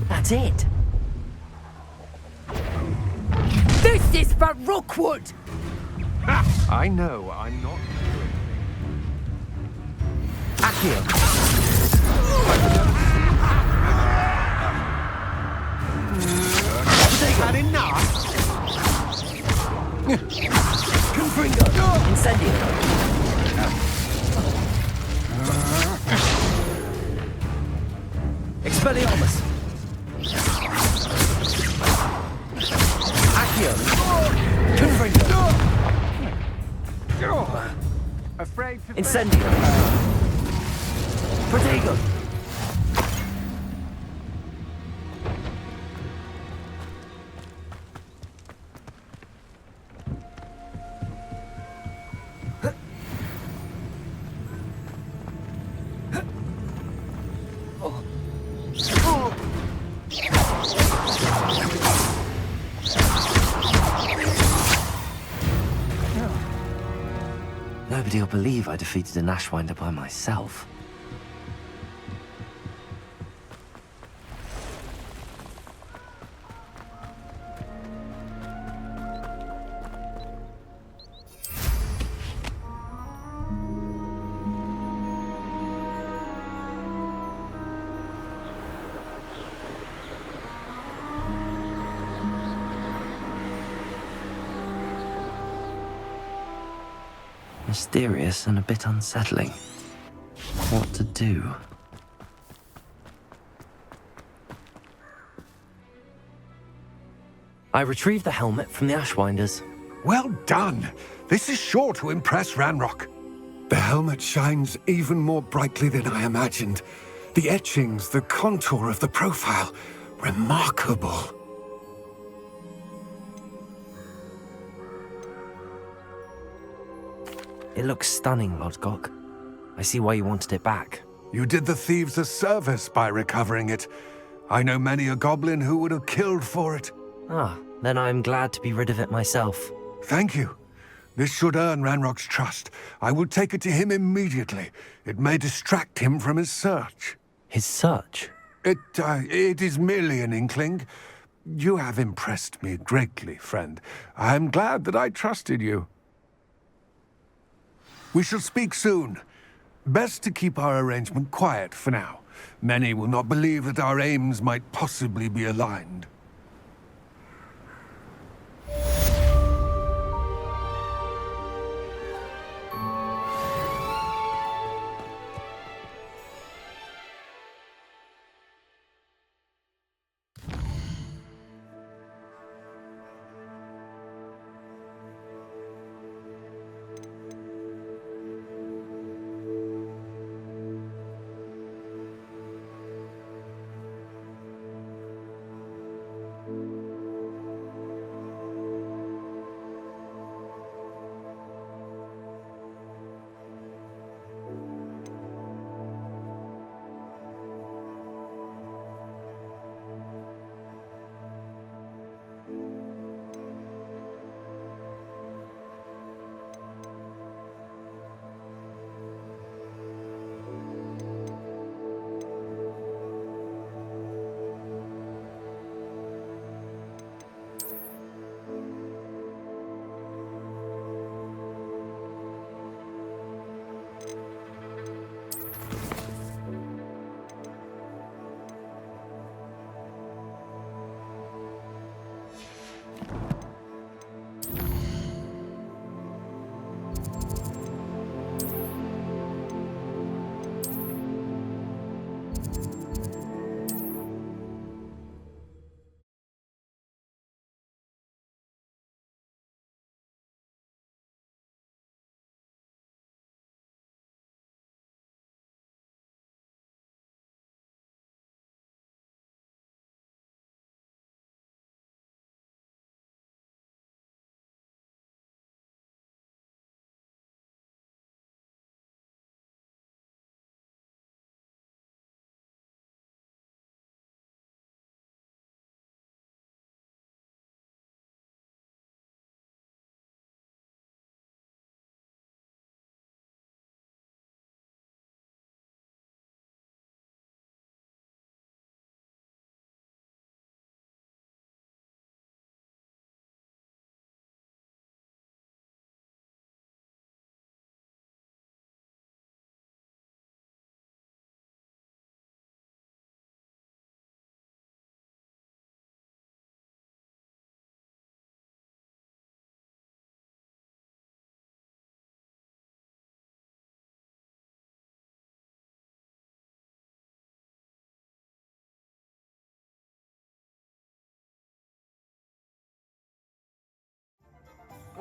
That's it. This is for Rookwood! Ha! I know, I'm not doing Accio. Had enough? Confringo. Incendio. Expelliarmus. Accio. Confringo. Afraid to Incendio. Protego. Nobody will believe I defeated an Ashwinder by myself. Mysterious and a bit unsettling. What to do? I retrieved the helmet from the Ashwinders. Well done. This is sure to impress Ranrock. The helmet shines even more brightly than I imagined. The etchings, the contour of the profile, remarkable. It looks stunning, Lodgok. I see why you wanted it back. You did the thieves a service by recovering it. I know many a goblin who would have killed for it. Ah, then I'm glad to be rid of it myself. Thank you. This should earn Ranrock's trust. I will take it to him immediately. It may distract him from his search. His search? It is merely an inkling. You have impressed me greatly, friend. I am glad that I trusted you. We shall speak soon. Best to keep our arrangement quiet for now. Many will not believe that our aims might possibly be aligned.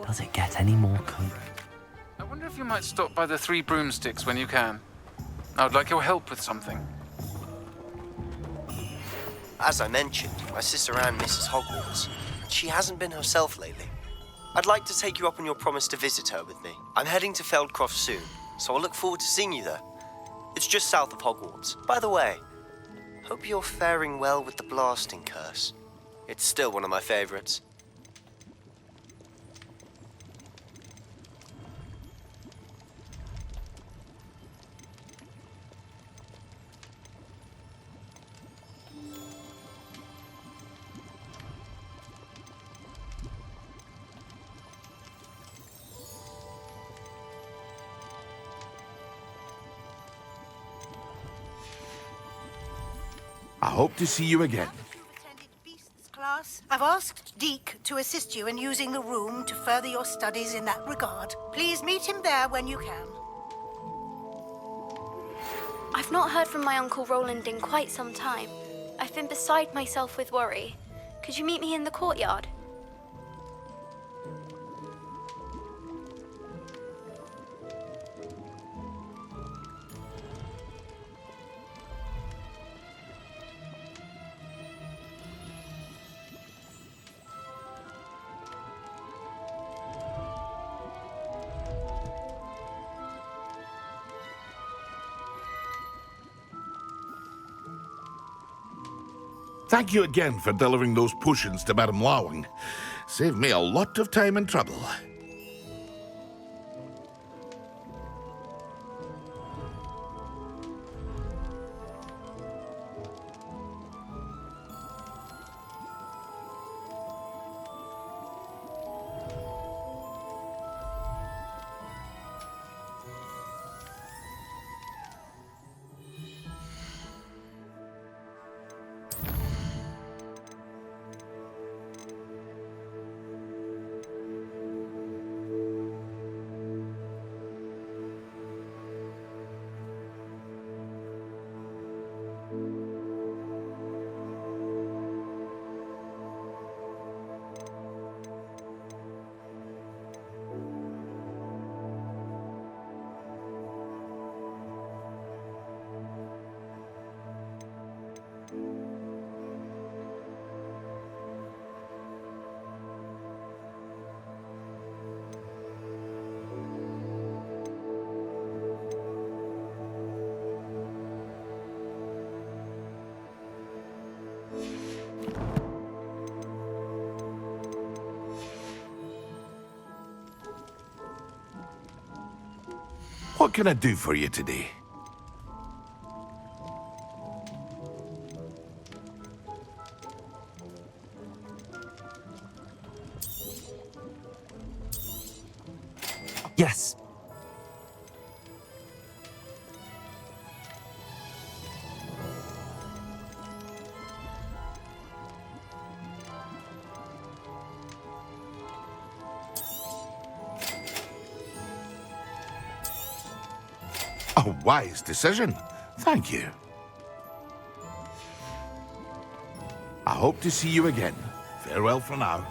Does it get any more cool? I wonder if you might stop by the Three Broomsticks when you can. I would like your help with something. As I mentioned, my sister Anne misses Hogwarts. She hasn't been herself lately. I'd like to take you up on your promise to visit her with me. I'm heading to Feldcroft soon, so I'll look forward to seeing you there. It's just south of Hogwarts. By the way, hope you're faring well with the blasting curse. It's still one of my favorites. I hope to see you again. Class, I've asked Deke to assist you in using the room to further your studies in that regard. Please meet him there when you can. I've not heard from my Uncle Roland in quite some time. I've been beside myself with worry. Could you meet me in the courtyard? Thank you again for delivering those potions to Madame Lawing. Saved me a lot of time and trouble. What can I do for you today? Yes. A wise decision. Thank you. I hope to see you again. Farewell for now.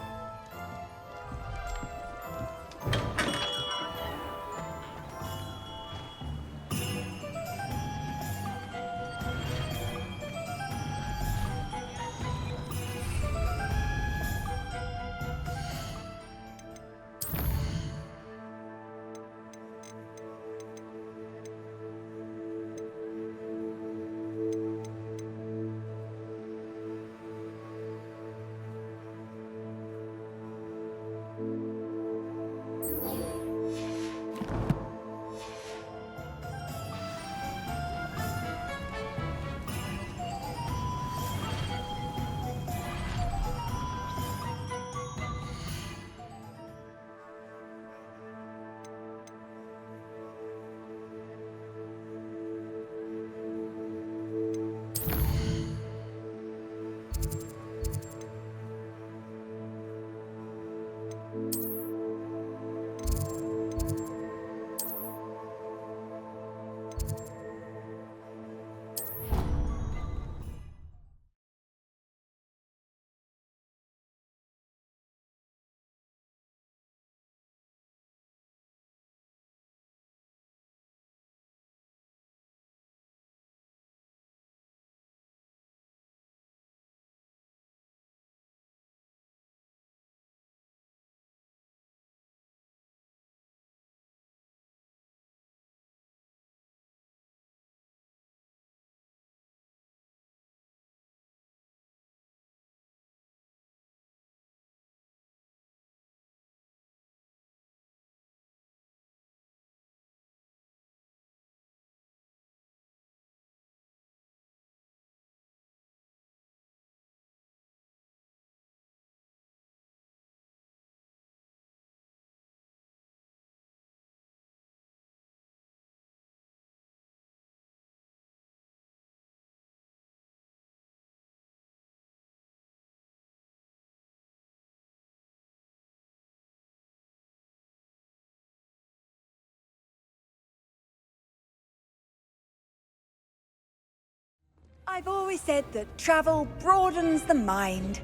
I've always said that travel broadens the mind.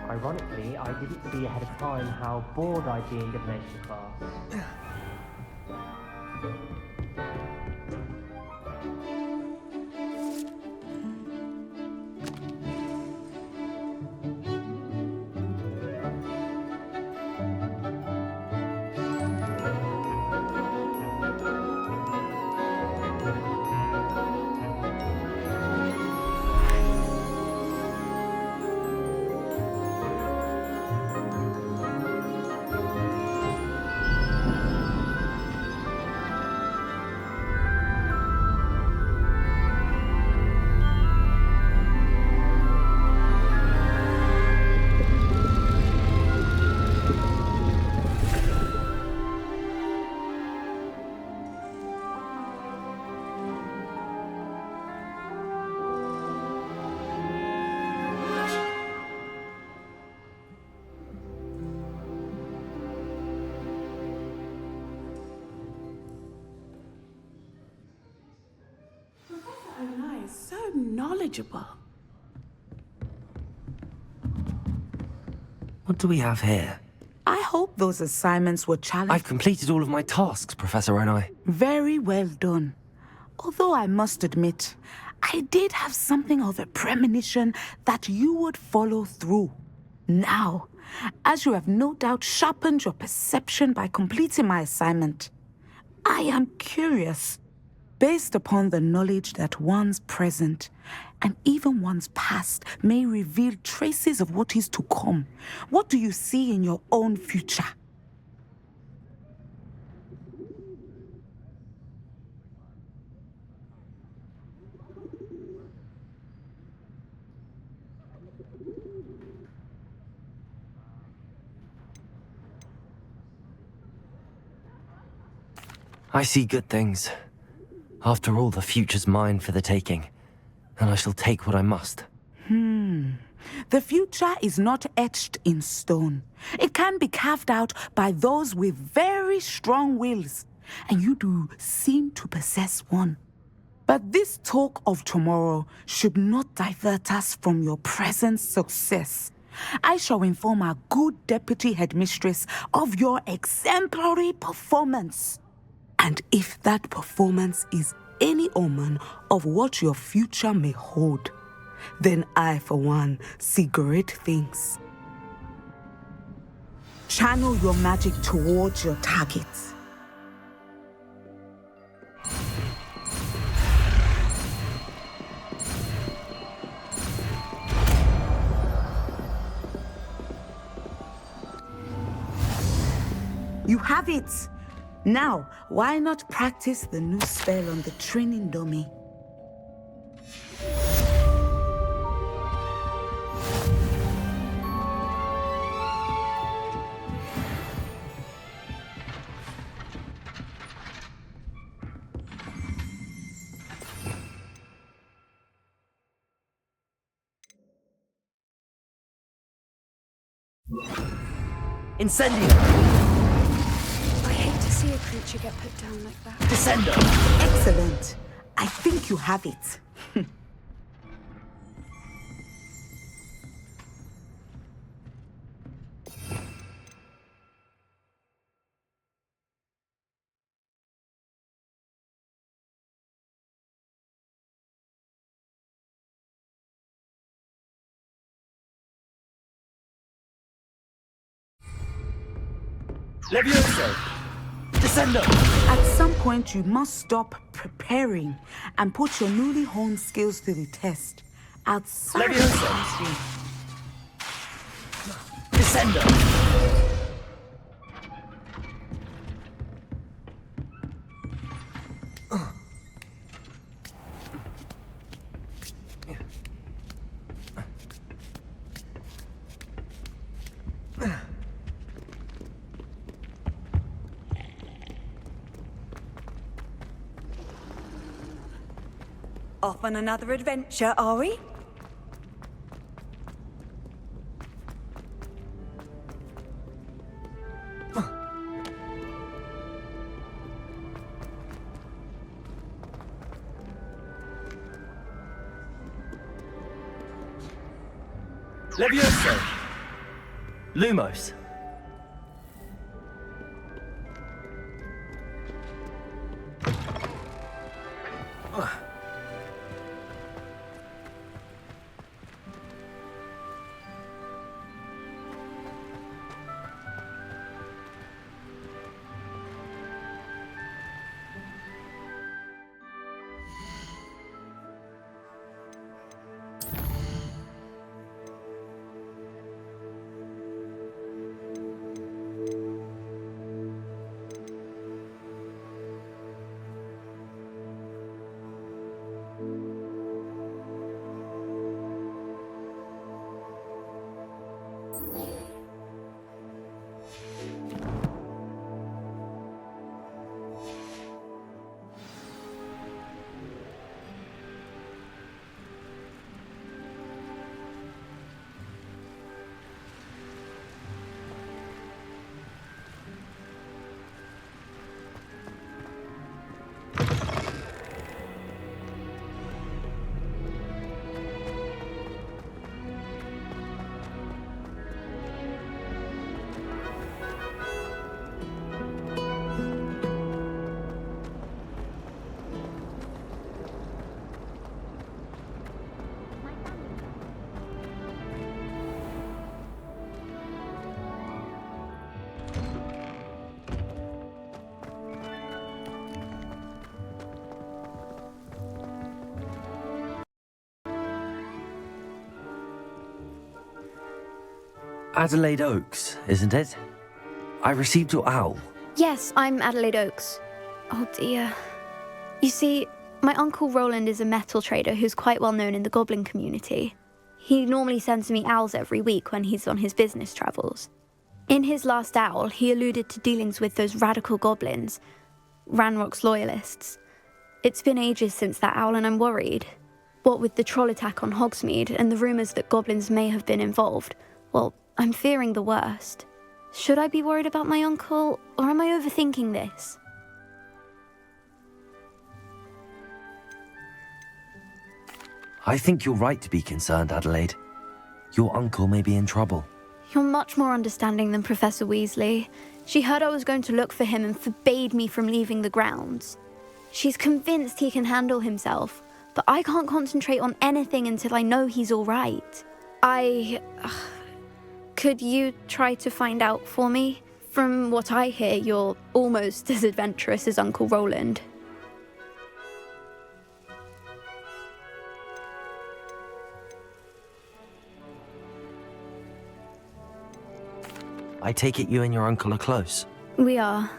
Ironically, I didn't see ahead of time how bored I'd be in divination class. so knowledgeable. What do we have here? I hope those assignments were challenging. I've completed all of my tasks, Professor Onai. Very well done. Although I must admit, I did have something of a premonition that you would follow through. Now, as you have no doubt sharpened your perception by completing my assignment, I am curious, based upon the knowledge that one's present and even one's past may reveal traces of what is to come. What do you see in your own future? I see good things. After all, the future's mine for the taking, and I shall take what I must. The future is not etched in stone. It can be carved out by those with very strong wills, and you do seem to possess one. But this talk of tomorrow should not divert us from your present success. I shall inform our good deputy headmistress of your exemplary performance. And if that performance is any omen of what your future may hold, then I, for one, see great things. Channel your magic towards your targets. You have it! Now, why not practice the new spell on the training dummy? Incendio! I hate to see a creature get put down like that. Descendo! Excellent. I think you have it. Levioso! Descendo! At some point, you must stop preparing and put your newly honed skills to the test. Outside of the Levioso! classroom. Descendo! Off on another adventure, are we? Levioso! Lumos! Adelaide Oaks, isn't it? I received your owl. Yes, I'm Adelaide Oaks. Oh dear. You see, my Uncle Roland is a metal trader who's quite well known in the goblin community. He normally sends me owls every week when he's on his business travels. In his last owl, he alluded to dealings with those radical goblins, Ranrock's loyalists. It's been ages since that owl and I'm worried. What with the troll attack on Hogsmeade and the rumours that goblins may have been involved, well, I'm fearing the worst. Should I be worried about my uncle, or am I overthinking this? I think you're right to be concerned, Adelaide. Your uncle may be in trouble. You're much more understanding than Professor Weasley. She heard I was going to look for him and forbade me from leaving the grounds. She's convinced he can handle himself, but I can't concentrate on anything until I know he's all right. Could you try to find out for me? From what I hear, you're almost as adventurous as Uncle Roland. I take it you and your uncle are close. We are.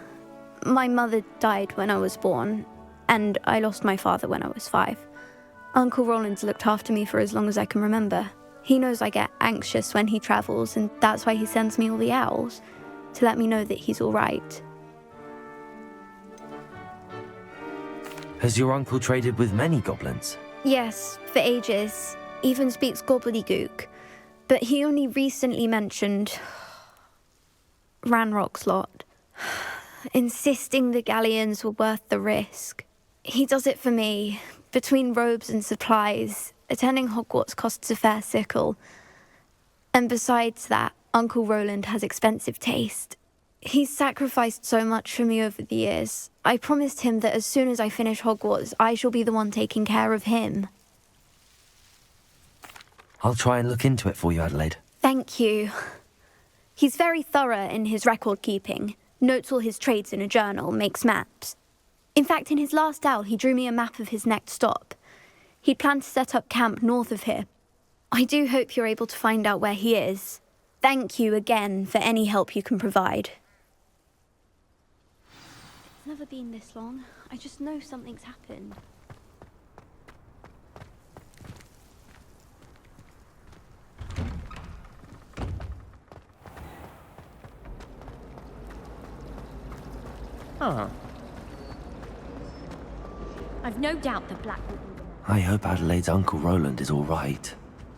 My mother died when I was born, and I lost my father when I was 5. Uncle Roland's looked after me for as long as I can remember. He knows I get anxious when he travels, and that's why he sends me all the owls, to let me know that he's all right. Has your uncle traded with many goblins? Yes, for ages. Even speaks gobbledygook. But he only recently mentioned Ranrock's lot, insisting the galleons were worth the risk. He does it for me. Between robes and supplies, attending Hogwarts costs a fair sickle. And besides that, Uncle Roland has expensive taste. He's sacrificed so much for me over the years. I promised him that as soon as I finish Hogwarts, I shall be the one taking care of him. I'll try and look into it for you, Adelaide. Thank you. He's very thorough in his record keeping, notes all his trades in a journal, makes maps. In fact, in his last owl, he drew me a map of his next stop. He'd planned to set up camp north of here. I do hope you're able to find out where he is. Thank you again for any help you can provide. It's never been this long. I just know something's happened. Huh. I've no doubt that Black will be the man. I hope Adelaide's Uncle Roland is all right.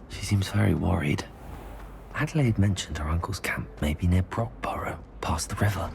She seems very worried. Adelaide mentioned her uncle's camp may be near Brockborough, past the river.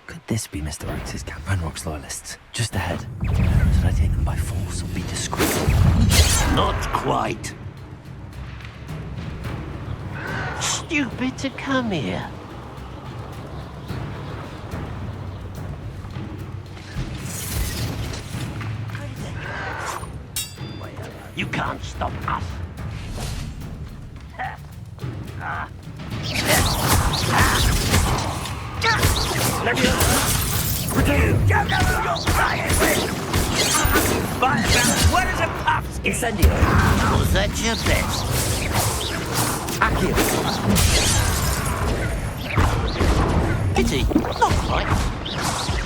Could this be Mr. Oakes' camp? Ranrock's loyalists, just ahead. Should I take them by force or be discreet? Not quite. Stupid to come here. You can't stop us. You don't know who you're fighting with! Fight about what is a puffskin? Incendio. Was that your best? Accio. Pity, not quite.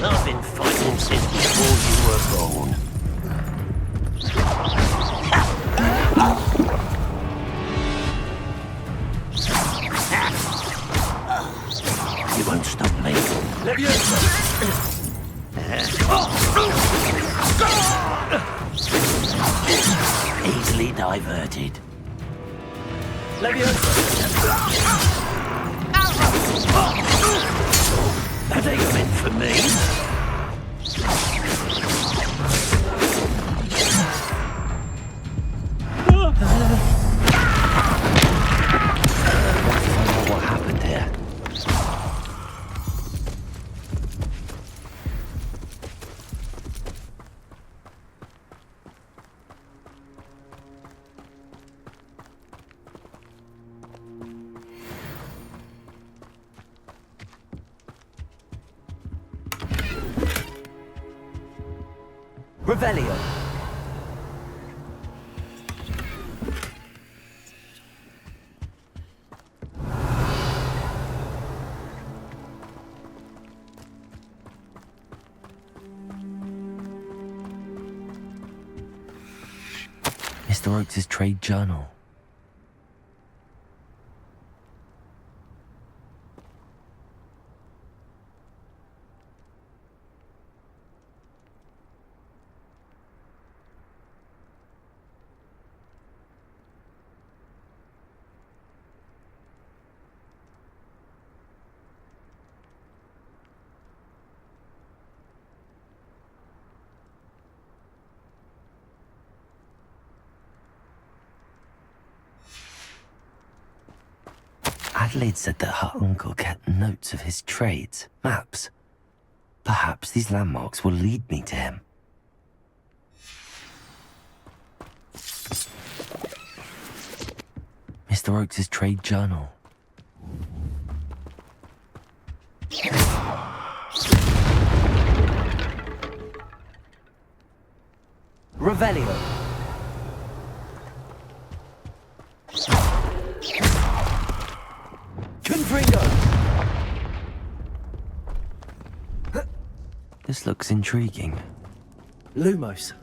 I've been fighting since before you were born. You won't stop me. Easily diverted. That ain't meant for me. What happened here? Revelio. Mr. Oakes' trade journal. Adelaide said that her uncle kept notes of his trades, maps. Perhaps these landmarks will lead me to him. Mr. Oakes' trade journal. Revelio. Confringo. This looks intriguing. Lumos.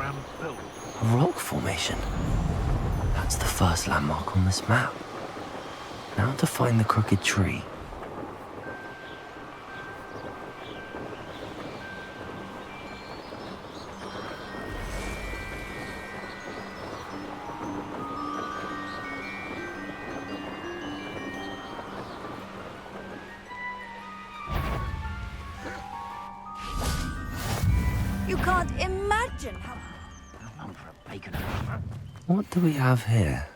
underground cell. A rock formation. That's the first landmark on this map. Now to find the crooked tree. You can't imagine how... What do we have here?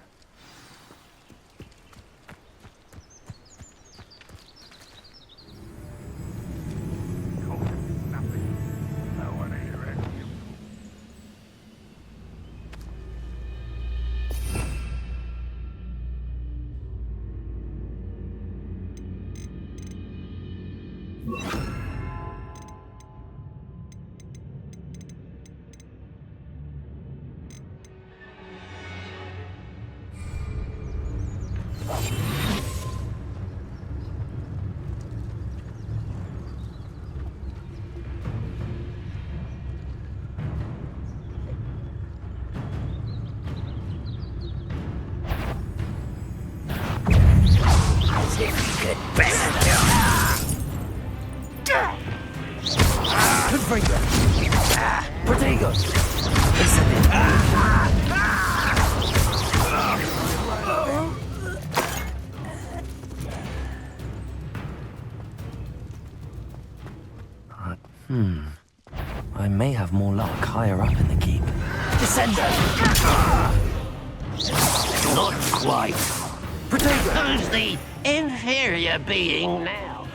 I may have more luck higher up in the keep. Descender! Not quite. Who's the inferior being now?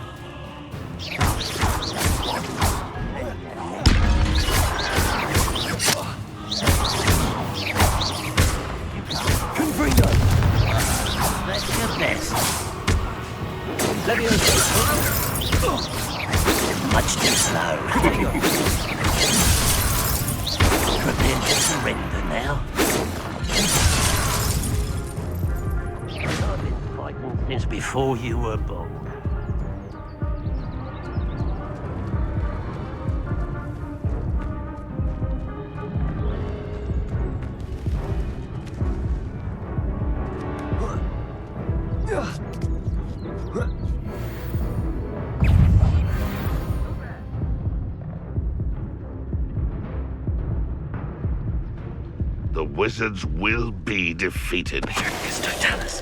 Confringo! That's your best. Much too slow. Prepare to surrender now. I've been fighting since before you were born. The wizards will be defeated. Totalis.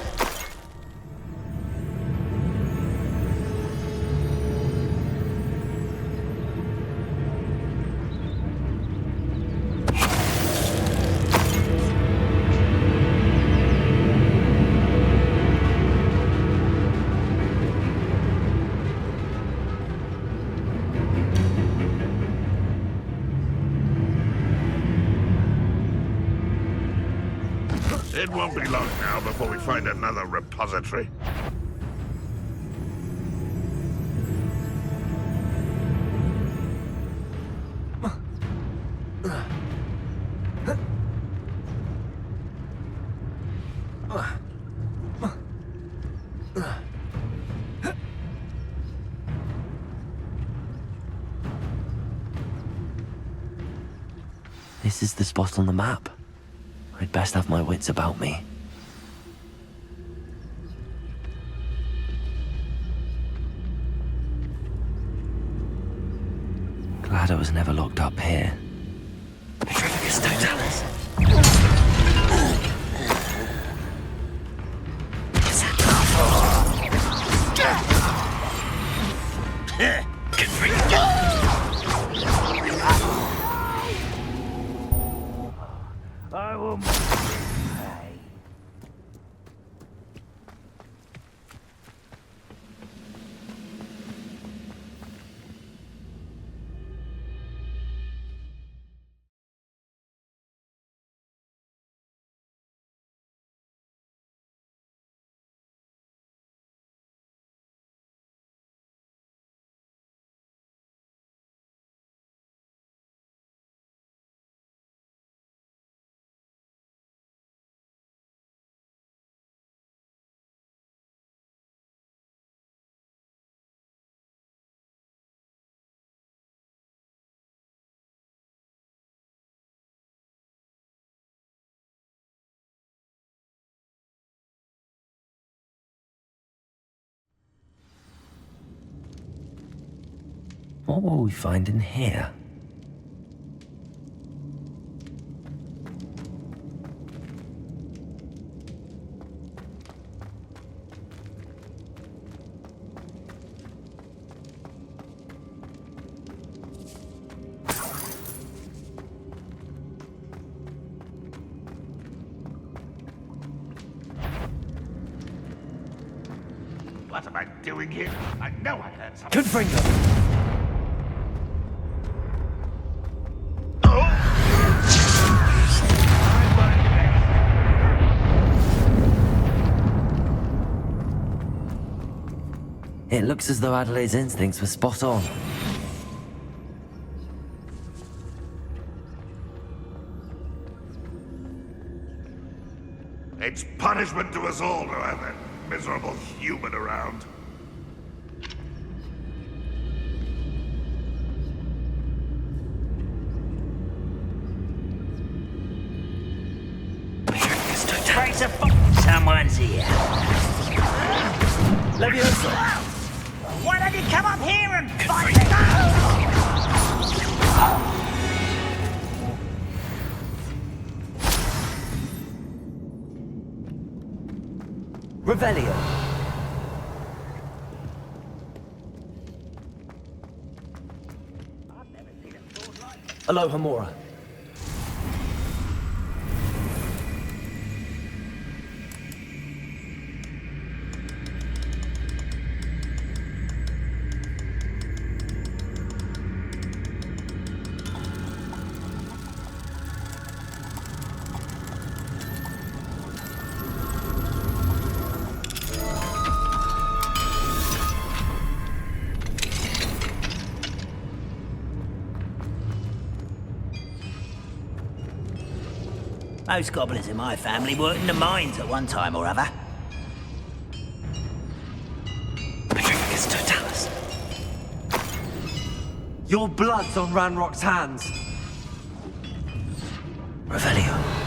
It won't be long now before we find another repository. This is the spot on the map. I'd best have my wits about me. Glad I was never locked up here. Totalis. I will... What will we find in here? What am I doing here? I know I heard something. Confringo! It looks as though Adelaide's instincts were spot on. It's punishment to us all to have that miserable human around. Someone's here. Leviosa! Why don't you come up here and fight it Revelio! Aloha Mora. Most goblins in my family worked in the mines at one time or other. Patricus Totalis. Your blood's on Ranrock's hands. Revelio.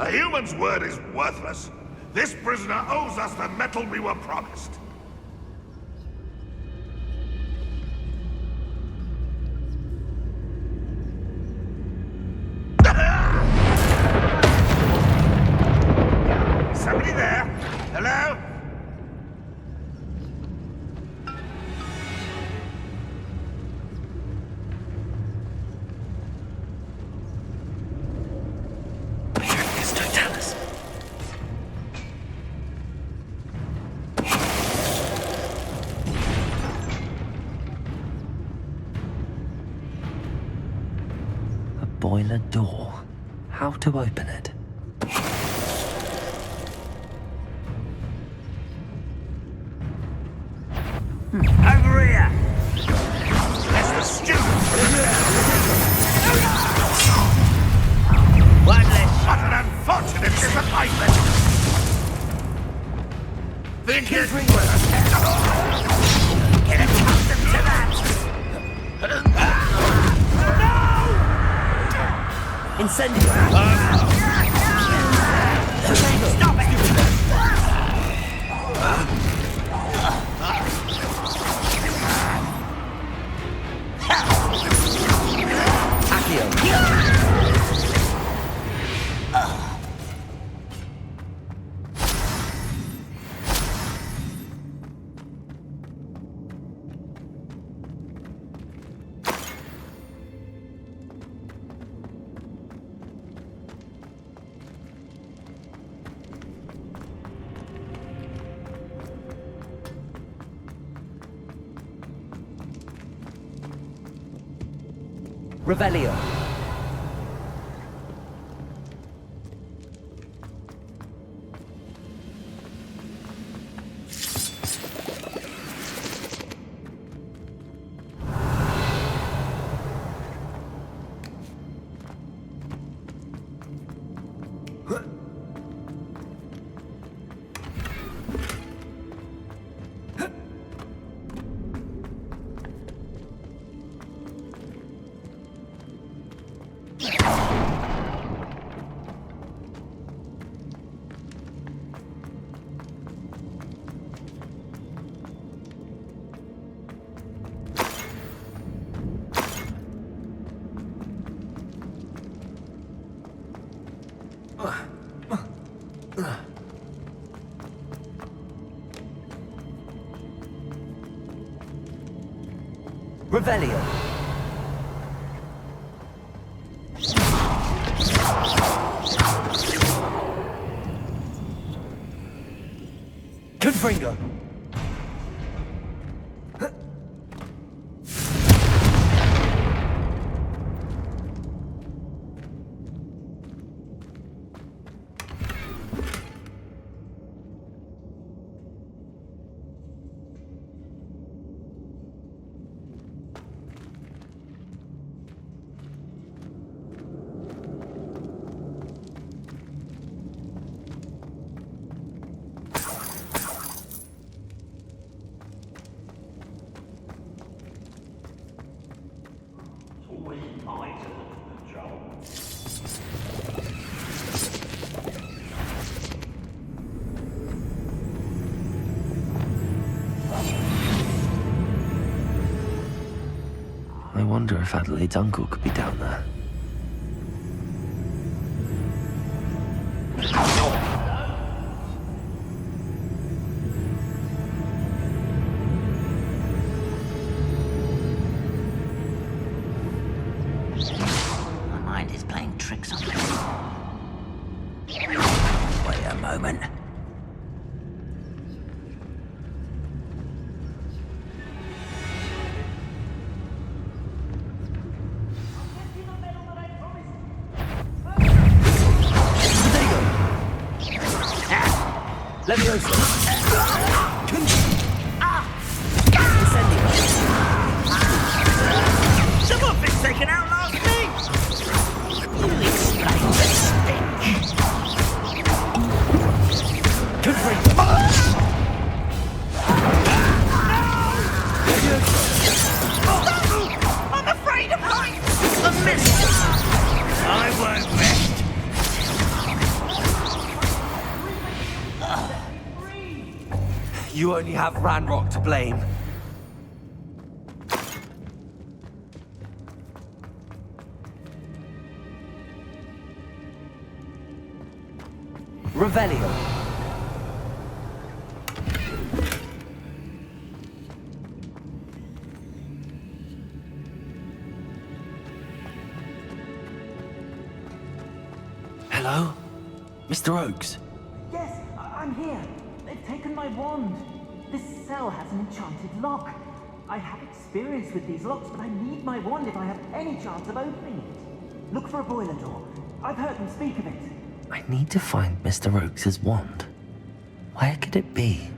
A human's word is worthless. This prisoner owes us the metal we were promised. Somebody there? Hello? Boiler door. How to open it? Over here! That's the student! One less. What an unfortunate disappointment! Think it Get accustomed to that! Incendio! Stop it! Accio! Revelio. Revelio. Confringo. I wonder if Adelaide's uncle could be down there. My mind is playing tricks on me. Wait a moment. Leviosa. Some of it's taken out last week! You explain this stench. I'm afraid of heights! A mist! I won't rest! You only have Ranrock to blame. Revelio. Hello? Mr. Oakes? Yes, I'm here. They've taken my wand. This cell has an enchanted lock. I have experience with these locks, but I need my wand if I have any chance of opening it. Look for a boiler door. I've heard them speak of it. I need to find Mr. Oakes' wand. Where could it be?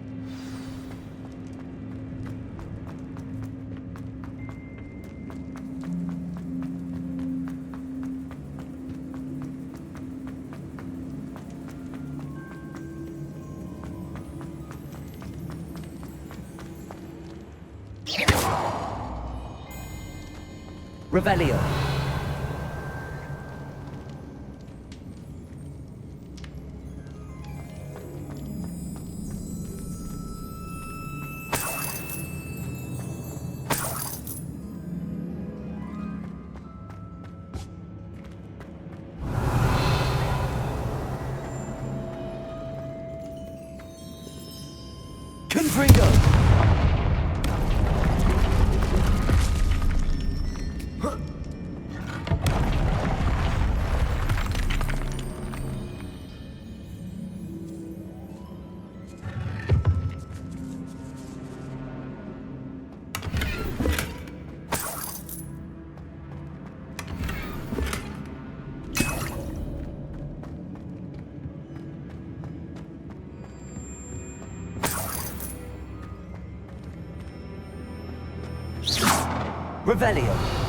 Revelio. Confringo. Revelio.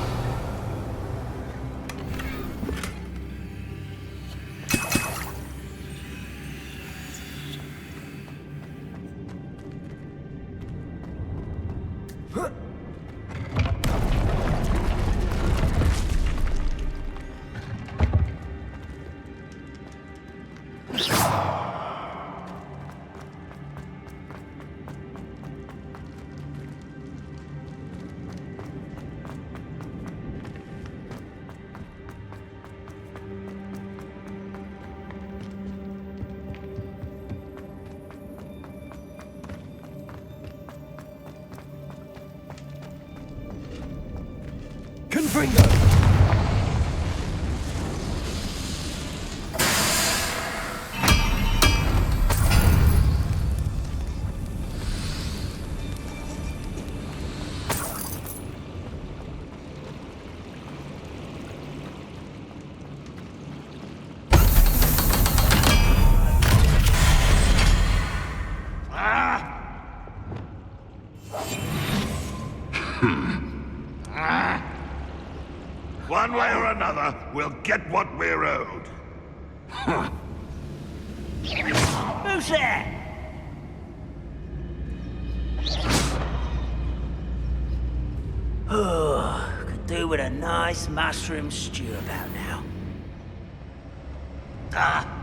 Confringo! One way or another, we'll get what we're owed. Who's there? Oh, could do with a nice mushroom stew about now. Ah!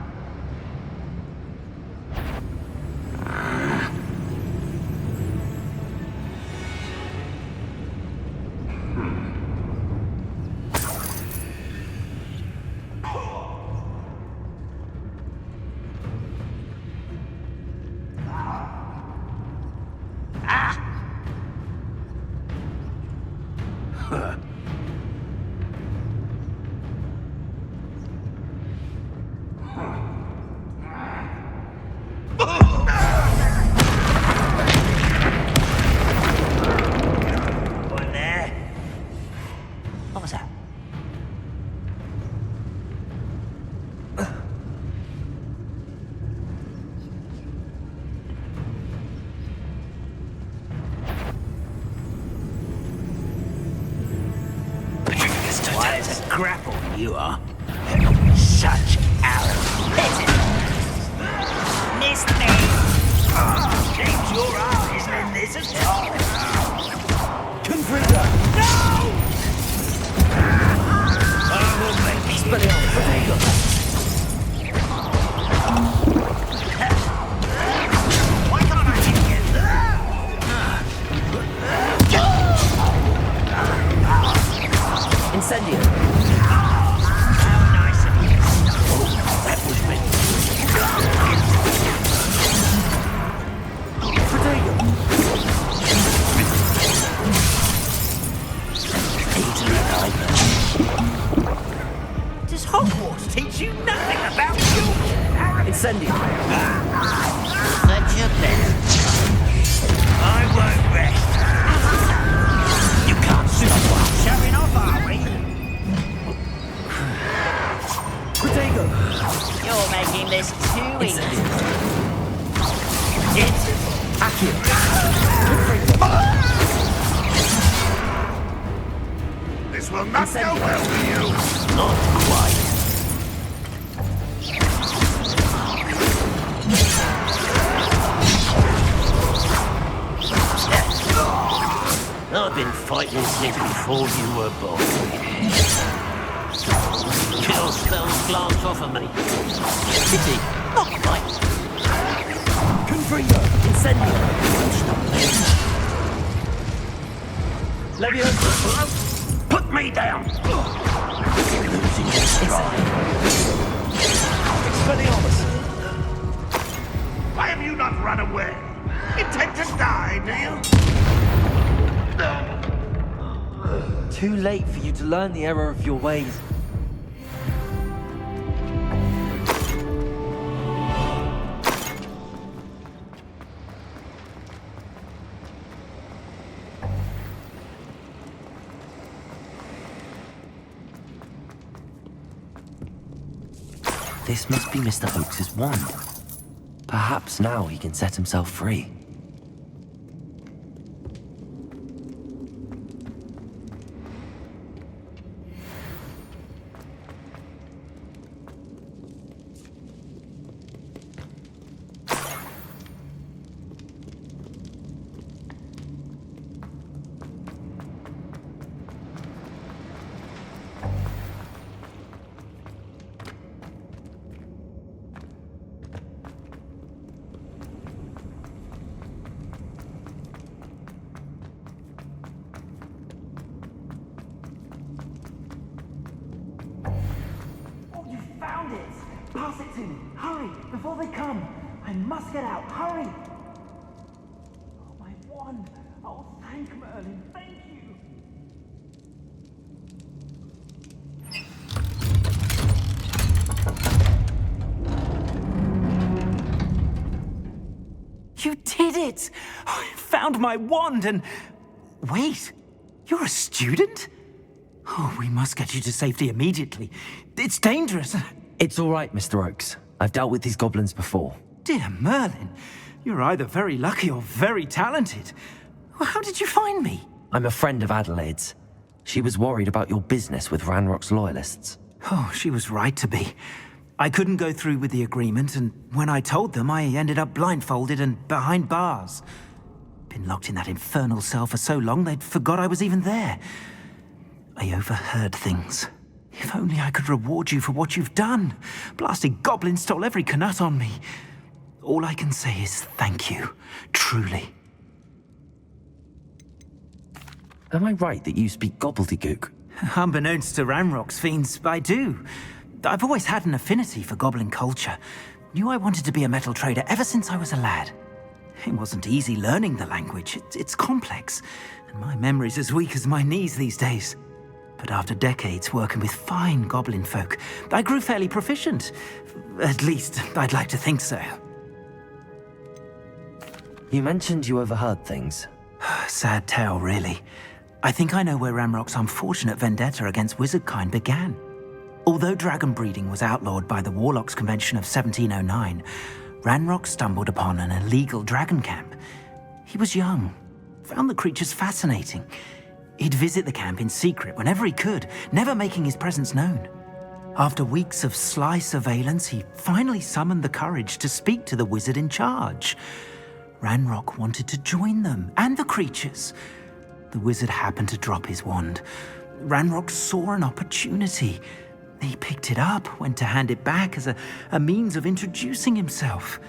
Grapple, you are. Such arrow. Missed me. James, your arm isn't in this at all. Confringo! No! I will make you. Why can't I hit you? Incendio. Does Hogwarts teach you nothing about you? Incendio. Such a best. I won't rest. You can't stop us showing off, are we? Protego. You're making this too easy. It's This will not go well for you. not quite. I've been fighting since before you were born. Kill spells glance off of me. Pity, not quite. Confringo. Incendio. Leviosa. Put me down. Losing your stride. Expelliarmus. Why have you not run away? Intend to die, do you? Too late for you to learn the error of your ways. This must be Mr. Hoax's wand. Perhaps now he can set himself free. before they come. I must get out. Hurry! Oh, my wand. Oh, thank Merlin. Thank you. You did it! I found my wand and... Wait, you're a student? Oh, we must get you to safety immediately. It's dangerous. It's all right, Mr. Oakes. I've dealt with these goblins before. Dear Merlin, you're either very lucky or very talented. How did you find me? I'm a friend of Adelaide's. She was worried about your business with Ranrock's loyalists. Oh, she was right to be. I couldn't go through with the agreement, and when I told them, I ended up blindfolded and behind bars. Been locked in that infernal cell for so long, they'd forgot I was even there. I overheard things. If only I could reward you for what you've done. Blasted goblins stole every Knut on me. All I can say is thank you, truly. Am I right that you speak gobbledygook? Unbeknownst to Ranrock's fiends, I do. I've always had an affinity for goblin culture. Knew I wanted to be a metal trader ever since I was a lad. It wasn't easy learning the language. It's complex, and my memory's as weak as my knees these days. But after decades working with fine goblin folk, I grew fairly proficient. At least, I'd like to think so. You mentioned you overheard things. Sad tale, really. I think I know where Ranrock's unfortunate vendetta against wizardkind began. Although dragon breeding was outlawed by the Warlocks Convention of 1709, Ranrock stumbled upon an illegal dragon camp. He was young, found the creatures fascinating. He'd visit the camp in secret whenever he could, never making his presence known. After weeks of sly surveillance, he finally summoned the courage to speak to the wizard in charge. Ranrock wanted to join them, and the creatures. The wizard happened to drop his wand. Ranrock saw an opportunity. He picked it up, went to hand it back as a means of introducing himself.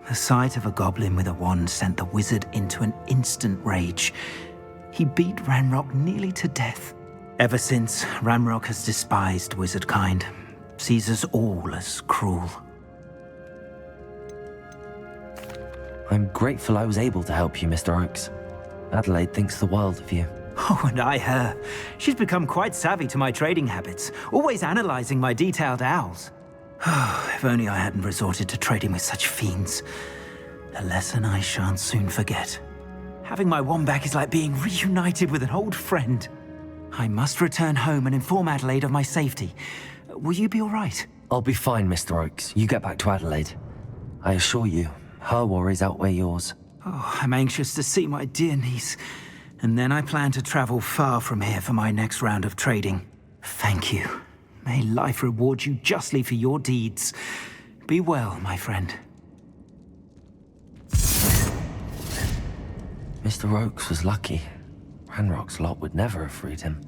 The sight of a goblin with a wand sent the wizard into an instant rage. He beat Ranrock nearly to death. Ever since, Ranrock has despised wizardkind, sees us all as cruel. I'm grateful I was able to help you, Mr. Oakes. Adelaide thinks the world of you. Oh, and I her. She's become quite savvy to my trading habits, always analyzing my detailed owls. If only I hadn't resorted to trading with such fiends. A lesson I shan't soon forget. Having my wand back is like being reunited with an old friend. I must return home and inform Adelaide of my safety. Will you be all right? I'll be fine, Mr. Oakes. You get back to Adelaide. I assure you, her worries outweigh yours. Oh, I'm anxious to see my dear niece. And then I plan to travel far from here for my next round of trading. Thank you. May life reward you justly for your deeds. Be well, my friend. Mr. Oakes was lucky. Ranrock's lot would never have freed him.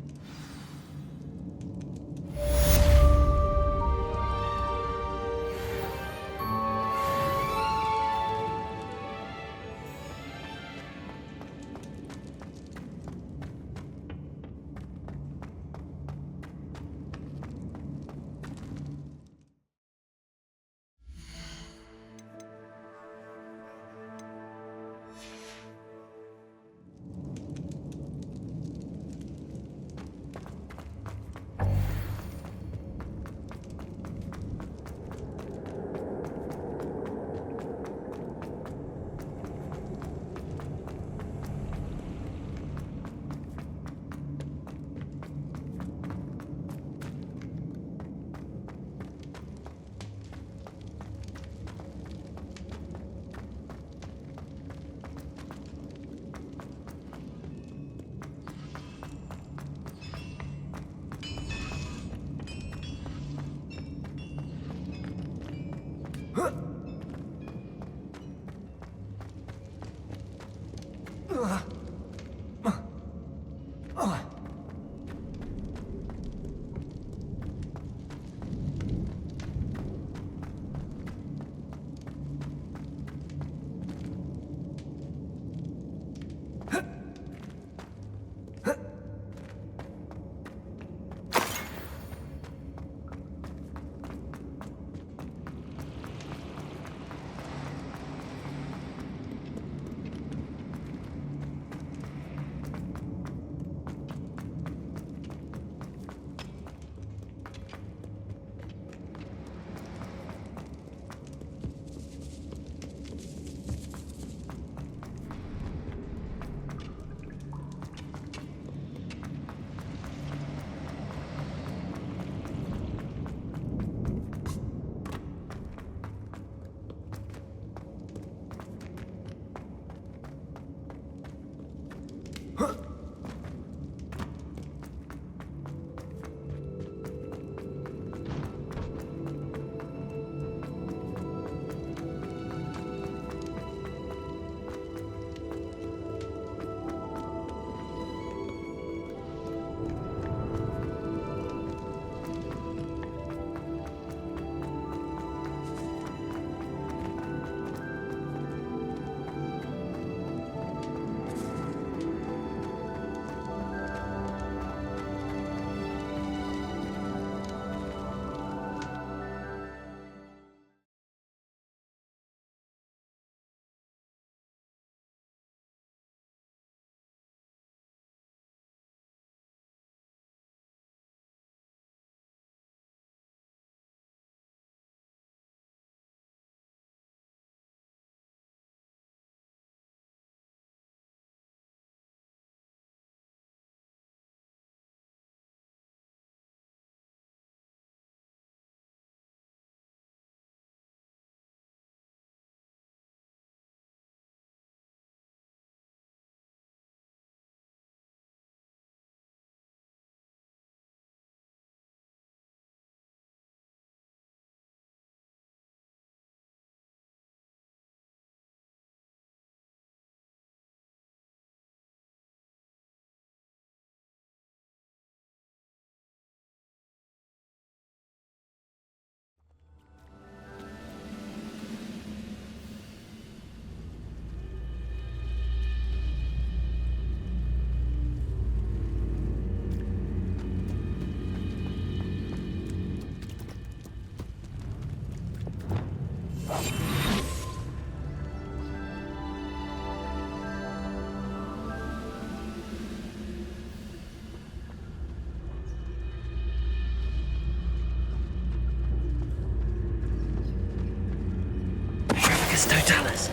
Totalis, Totalis!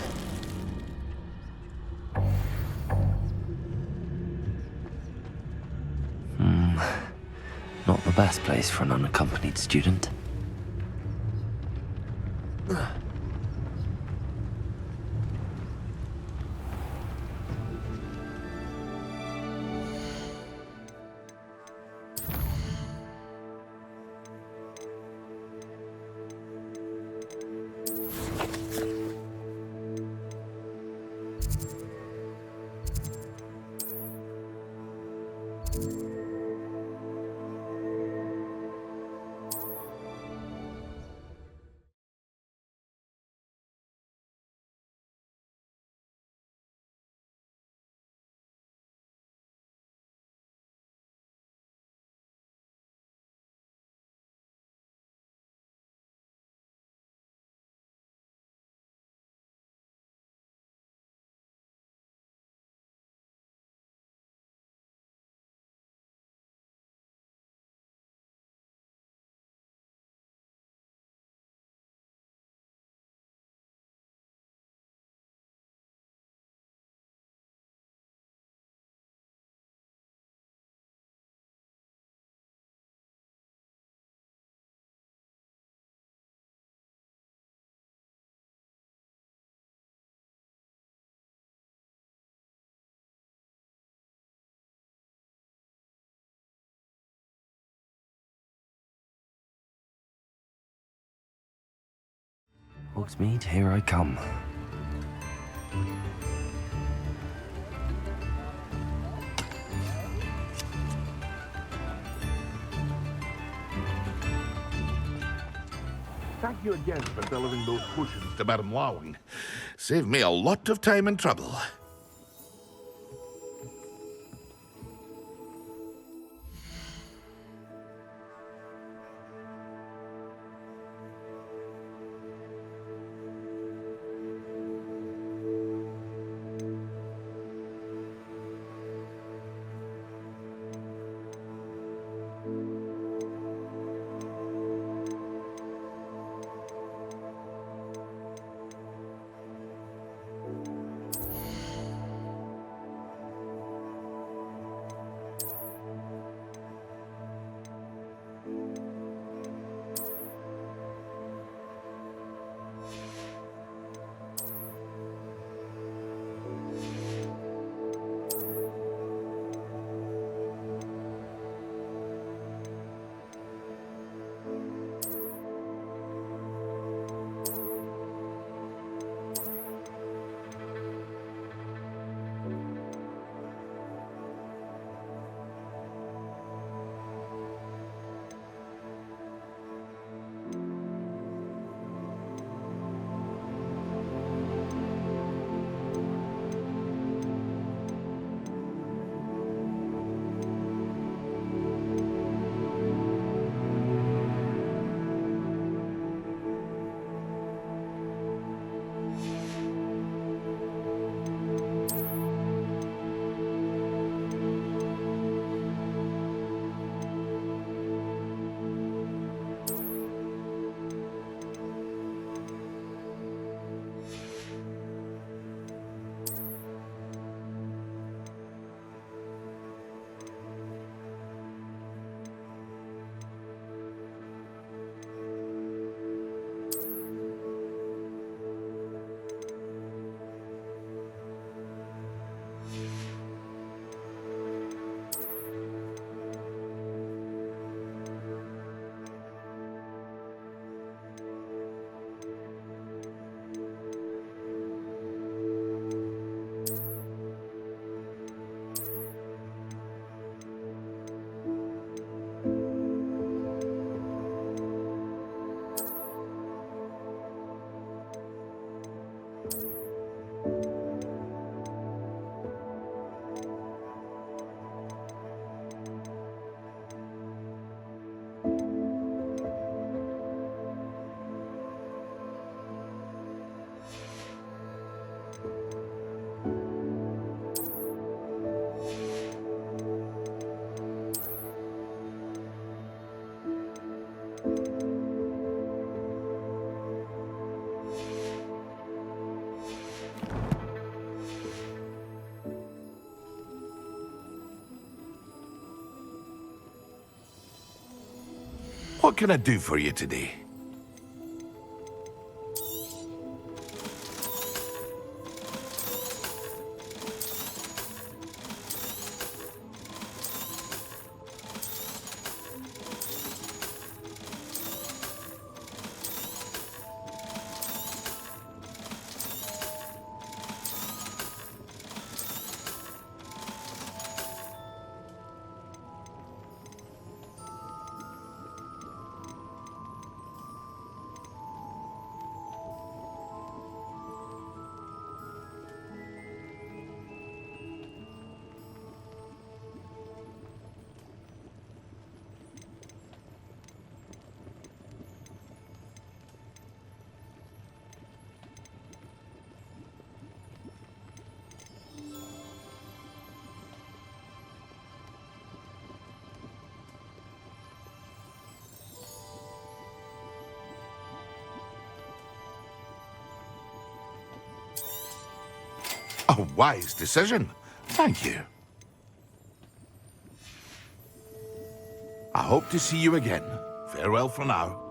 Not the best place for an unaccompanied student. Hogsmeade, here I come. Thank you again for delivering those potions to Madame Lowing. Saved me a lot of time and trouble. What can I do for you today? A wise decision. Thank you. I hope to see you again. Farewell for now.